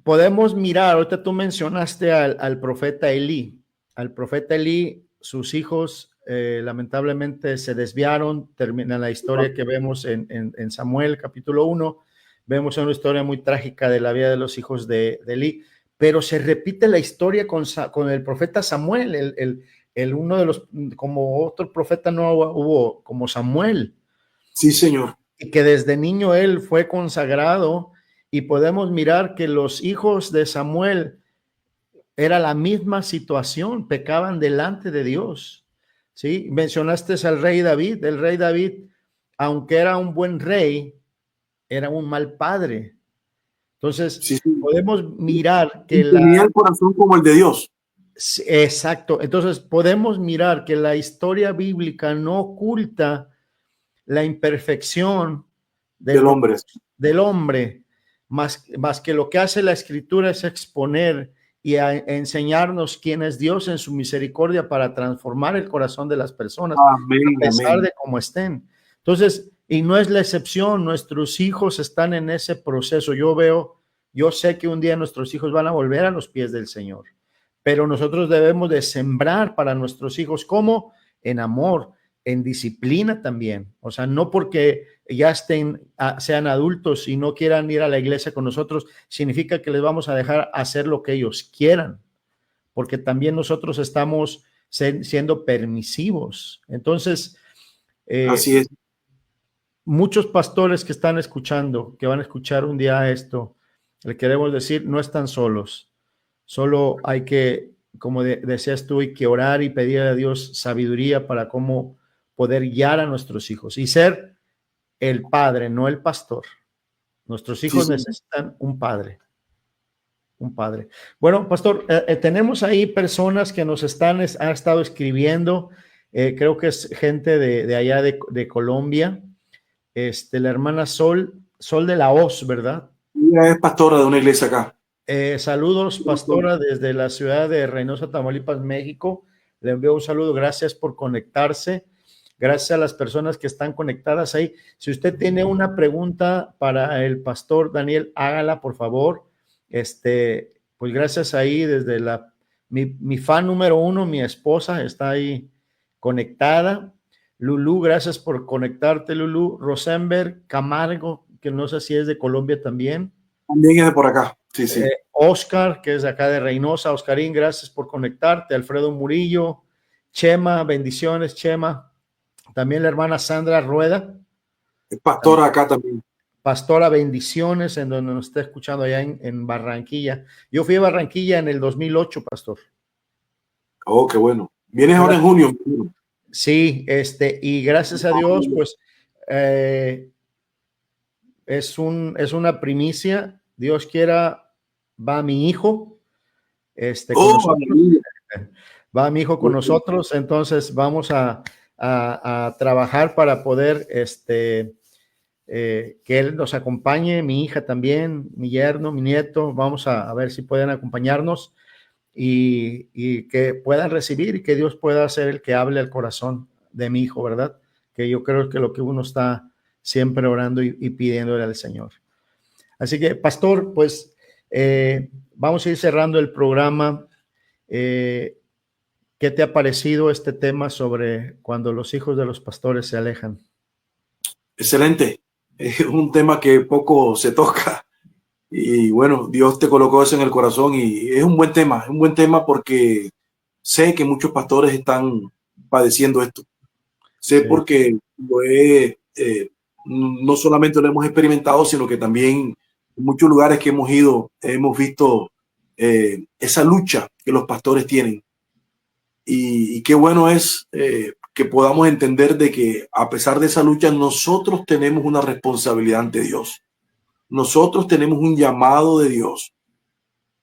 A: podemos mirar, ahorita tú mencionaste al profeta Elí. Al profeta Elí, sus hijos lamentablemente se desviaron, termina la historia que vemos en Samuel capítulo 1, vemos una historia muy trágica de la vida de los hijos de Elí, pero se repite la historia con el profeta Samuel, el uno de los, como otro profeta no hubo como Samuel.
B: Sí, Señor.
A: Y que desde niño él fue consagrado, y podemos mirar que los hijos de Samuel era la misma situación, pecaban delante de Dios. ¿Sí? Mencionaste al rey David. El rey David, aunque era un buen rey, era un mal padre. Entonces, sí, podemos mirar que
B: tenía el corazón como el de Dios.
A: Exacto. Entonces, podemos mirar que la historia bíblica no oculta la imperfección del hombre, más que lo que hace la escritura es exponer y enseñarnos quién es Dios en su misericordia para transformar el corazón de las personas, a pesar de cómo estén. Entonces, y no es la excepción, nuestros hijos están en ese proceso. Yo sé que un día nuestros hijos van a volver a los pies del Señor, pero nosotros debemos de sembrar para nuestros hijos, ¿cómo? En amor, en disciplina también. O sea, no porque ya sean adultos y no quieran ir a la iglesia con nosotros, significa que les vamos a dejar hacer lo que ellos quieran, porque también nosotros estamos siendo permisivos. Entonces,
B: así es.
A: Muchos pastores que están escuchando, que van a escuchar un día esto, le queremos decir, no están solos. Solo hay que, como decías tú, hay que orar y pedir a Dios sabiduría para cómo poder guiar a nuestros hijos y ser el padre, no el pastor. Nuestros hijos necesitan un padre. Un padre. Bueno, pastor, tenemos ahí personas que nos han estado escribiendo. Creo que es gente de allá de Colombia. La hermana Sol de la Hoz, ¿verdad?
B: Ella es pastora de una iglesia acá.
A: Saludos, pastora, desde la ciudad de Reynosa, Tamaulipas, México. Le envío un saludo. Gracias por conectarse. Gracias a las personas que están conectadas ahí. Si usted tiene una pregunta para el pastor Daniel, hágala, por favor. Pues gracias ahí desde mi fan número 1, mi esposa, está ahí conectada. Lulú, gracias por conectarte, Lulú. Rosenberg Camargo, que no sé si es de Colombia también.
B: También es de por acá. Sí, sí.
A: Oscar, que es de acá de Reynosa. Oscarín, gracias por conectarte. Alfredo Murillo, Chema, bendiciones, Chema. También la hermana Sandra Rueda.
B: Es pastora acá también.
A: Pastora, bendiciones, en donde nos está escuchando allá en Barranquilla. Yo fui a Barranquilla en el 2008, pastor.
B: Oh, qué bueno. ¿Vienes ahora en junio?
A: Sí, y gracias a Dios, pues es una primicia. Dios quiera, va mi hijo, con nosotros. Va mi hijo con nosotros, entonces vamos a trabajar para poder, que él nos acompañe, mi hija también, mi yerno, mi nieto, vamos a ver si pueden acompañarnos y que puedan recibir y que Dios pueda ser el que hable al corazón de mi hijo, ¿verdad? Que yo creo que lo que uno está siempre orando y pidiéndole al Señor. Así que, pastor, pues vamos a ir cerrando el programa. ¿Qué te ha parecido este tema sobre cuando los hijos de los pastores se alejan?
B: Excelente. Es un tema que poco se toca. Y bueno, Dios te colocó eso en el corazón y es un buen tema porque sé que muchos pastores están padeciendo esto. Sé porque no solamente lo hemos experimentado, sino que también en muchos lugares que hemos ido, hemos visto esa lucha que los pastores tienen. Y qué bueno es que podamos entender de que a pesar de esa lucha, nosotros tenemos una responsabilidad ante Dios. Nosotros tenemos un llamado de Dios.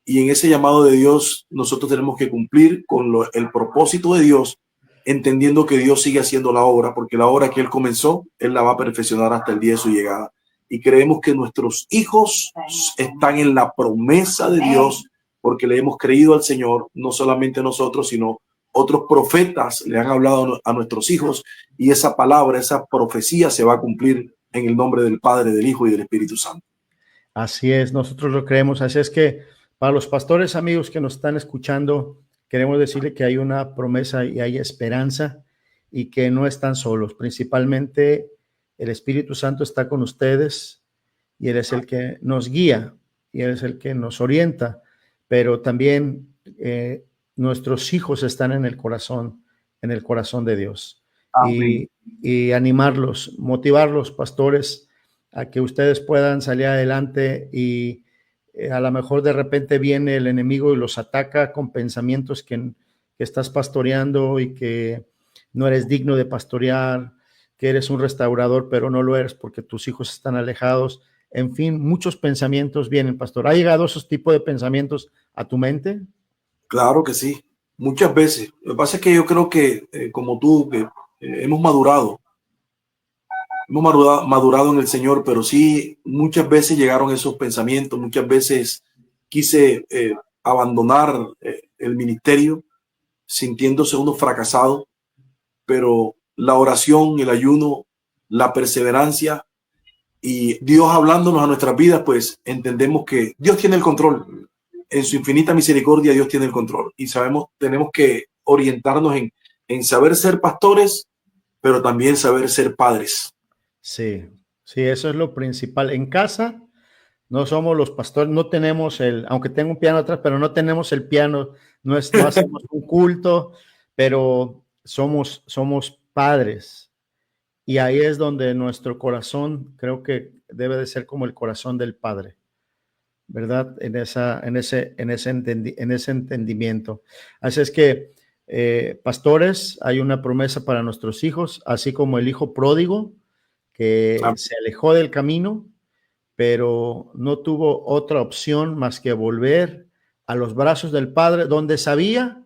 B: Y en ese llamado de Dios, nosotros tenemos que cumplir con el propósito de Dios, entendiendo que Dios sigue haciendo la obra, porque la obra que Él comenzó, Él la va a perfeccionar hasta el día de su llegada. Y creemos que nuestros hijos están en la promesa de Dios, porque le hemos creído al Señor, no solamente nosotros, sino otros profetas le han hablado a nuestros hijos, y esa palabra, esa profecía se va a cumplir en el nombre del Padre, del Hijo y del Espíritu Santo.
A: Así es, nosotros lo creemos. Así es que para los pastores amigos que nos están escuchando, queremos decirle que hay una promesa y hay esperanza y que no están solos. Principalmente el Espíritu Santo está con ustedes y Él es el que nos guía y Él es el que nos orienta, pero también nuestros hijos están en el corazón de Dios. Y animarlos, motivarlos, pastores, a que ustedes puedan salir adelante y a lo mejor de repente viene el enemigo y los ataca con pensamientos que estás pastoreando y que no eres digno de pastorear, que eres un restaurador, pero no lo eres porque tus hijos están alejados. En fin, muchos pensamientos vienen, pastor. ¿Ha llegado esos tipos de pensamientos a tu mente?
B: Claro que sí, muchas veces. Lo que pasa es que yo creo que, como tú, que hemos madurado en el Señor, pero sí, muchas veces llegaron esos pensamientos, muchas veces quise abandonar el ministerio sintiéndose uno fracasado, pero la oración, el ayuno, la perseverancia y Dios hablándonos a nuestras vidas, pues entendemos que Dios tiene el control. En su infinita misericordia, Dios tiene el control y sabemos, tenemos que orientarnos en saber ser pastores, pero también saber ser padres.
A: Sí, sí, eso es lo principal. En casa no somos los pastores, no tenemos aunque tengo un piano atrás, pero no tenemos el piano, no hacemos un culto, pero somos padres. Y ahí es donde nuestro corazón creo que debe de ser como el corazón del Padre, ¿verdad? En ese entendimiento. Así es que, pastores, hay una promesa para nuestros hijos, así como el hijo pródigo que se alejó del camino, pero no tuvo otra opción más que volver a los brazos del Padre, donde sabía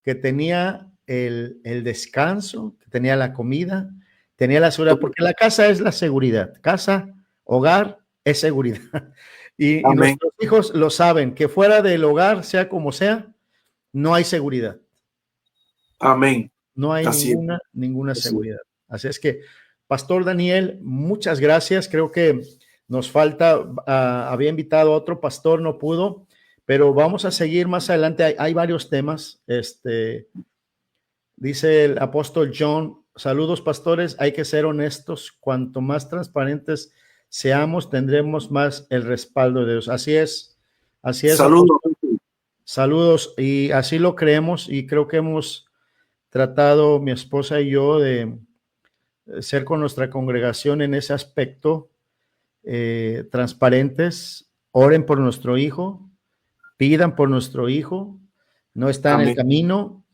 A: que tenía el descanso, que tenía la comida, tenía la seguridad, porque la casa es la seguridad. Casa, hogar, es seguridad. Y nuestros hijos lo saben, que fuera del hogar, sea como sea, no hay seguridad.
B: Amén.
A: No hay ninguna seguridad. Así es que, Pastor Daniel, muchas gracias. Creo que nos falta, había invitado a otro pastor, no pudo, pero vamos a seguir más adelante. Hay varios temas. Dice el apóstol John, saludos pastores, hay que ser honestos. Cuanto más transparentes seamos, tendremos más el respaldo de Dios. Así es. Saludos. Saludos, y así lo creemos y creo que hemos tratado mi esposa y yo de ser con nuestra congregación en ese aspecto, transparentes. Oren por nuestro hijo, pidan por nuestro hijo. No está en el camino,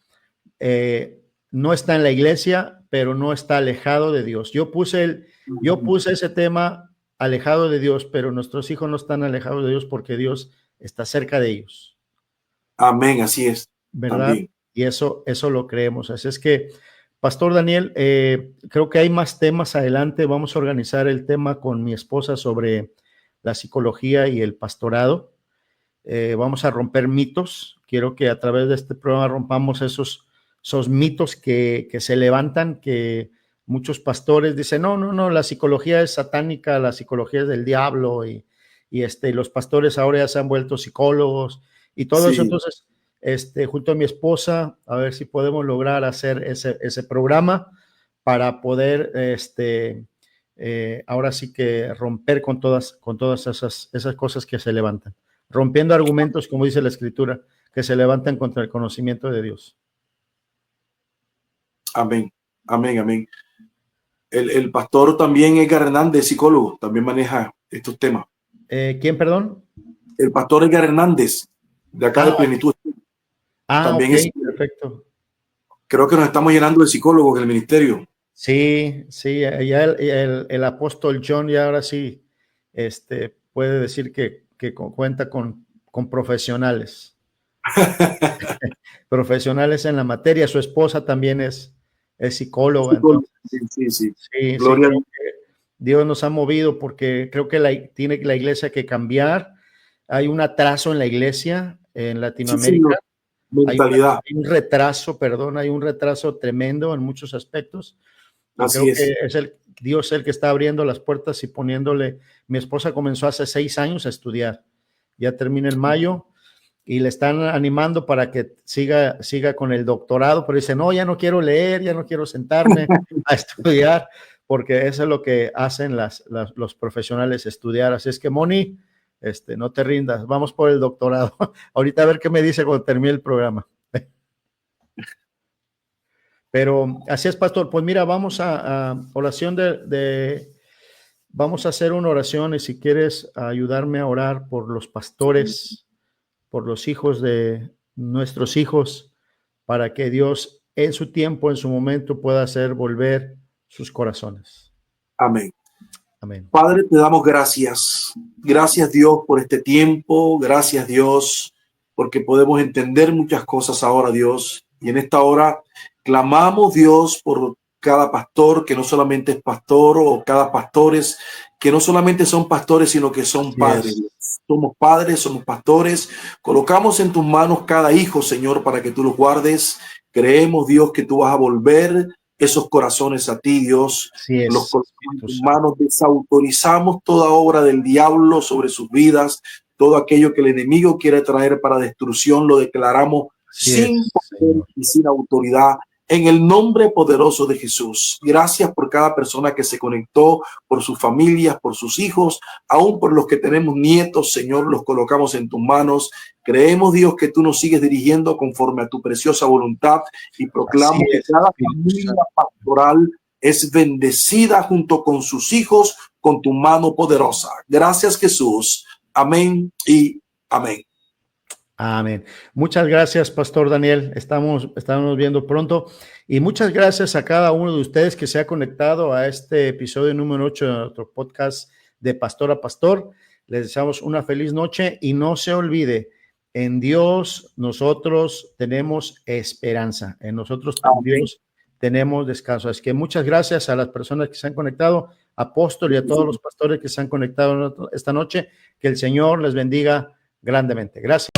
A: no está en la iglesia, pero no está alejado de Dios. Yo puse ese tema, alejado de Dios, pero nuestros hijos no están alejados de Dios porque Dios está cerca de ellos.
B: Amén, así es.
A: ¿Verdad? Amén. Y eso lo creemos. Así es que, Pastor Daniel, creo que hay más temas adelante. Vamos a organizar el tema con mi esposa sobre la psicología y el pastorado. Vamos a romper mitos. Quiero que a través de este programa rompamos esos mitos que se levantan, que muchos pastores dicen, no, la psicología es satánica, la psicología es del diablo, y los pastores ahora ya se han vuelto psicólogos y todo eso. Entonces, junto a mi esposa, a ver si podemos lograr hacer ese programa para poder, ahora sí que romper con todas esas cosas que se levantan, rompiendo argumentos, como dice la Escritura, que se levantan contra el conocimiento de Dios.
B: Amén, amén, amén. El pastor también Edgar Hernández, psicólogo, también maneja estos temas.
A: ¿Quién, perdón?
B: El pastor Edgar Hernández, de acá de Plenitud.
A: También okay, es perfecto.
B: Creo que nos estamos llenando de psicólogos en el ministerio.
A: Sí, ya el apóstol John ya ahora sí puede decir que cuenta con profesionales. Profesionales en la materia. Su esposa también es psicóloga. Entonces, sí, Gloria. Dios nos ha movido porque creo que tiene la iglesia que cambiar. Hay un atraso en la iglesia en Latinoamérica.
B: Mentalidad.
A: Hay un retraso tremendo en muchos aspectos.
B: Así
A: creo
B: es.
A: que es Dios el que está abriendo las puertas y poniéndole. Mi esposa comenzó hace 6 años a estudiar. Ya termina en mayo y le están animando para que siga con el doctorado, pero dice, no, ya no quiero leer, ya no quiero sentarme a estudiar, porque eso es lo que hacen los profesionales, estudiar. Así es que, Moni, no te rindas, vamos por el doctorado. Ahorita a ver qué me dice cuando termine el programa. Pero así es, pastor. Pues mira, vamos a oración vamos a hacer una oración, y si quieres ayudarme a orar por los pastores, por los hijos de nuestros hijos, para que Dios en su tiempo, en su momento, pueda hacer volver sus corazones.
B: Amén.
A: Amén.
B: Padre, te damos gracias. Gracias, Dios, por este tiempo. Gracias, Dios, porque podemos entender muchas cosas ahora, Dios. Y en esta hora clamamos, Dios, por cada pastor que no solamente es pastor, o cada pastores que no solamente son pastores, sino que son padres. Somos padres, somos pastores. Colocamos en tus manos cada hijo, Señor, para que tú los guardes. Creemos, Dios, que tú vas a volver esos corazones a ti, Dios. Los colocamos en tus manos. Desautorizamos toda obra del diablo sobre sus vidas. Todo aquello que el enemigo quiere traer para destrucción, lo declaramos sin poder y sin autoridad. En el nombre poderoso de Jesús. Gracias por cada persona que se conectó, por sus familias, por sus hijos, aún por los que tenemos nietos, Señor, los colocamos en tus manos. Creemos, Dios, que tú nos sigues dirigiendo conforme a tu preciosa voluntad, y proclamo que cada familia pastoral es bendecida junto con sus hijos con tu mano poderosa. Gracias, Jesús. Amén y amén.
A: Amén. Muchas gracias, Pastor Daniel. Estamos viendo pronto. Y muchas gracias a cada uno de ustedes que se ha conectado a este episodio número 8 de nuestro podcast de Pastor a Pastor. Les deseamos una feliz noche y no se olvide, en Dios nosotros tenemos esperanza. En nosotros Dios tenemos descanso. Así que muchas gracias a las personas que se han conectado, Apóstol, y a todos los pastores que se han conectado esta noche. Que el Señor les bendiga grandemente. Gracias.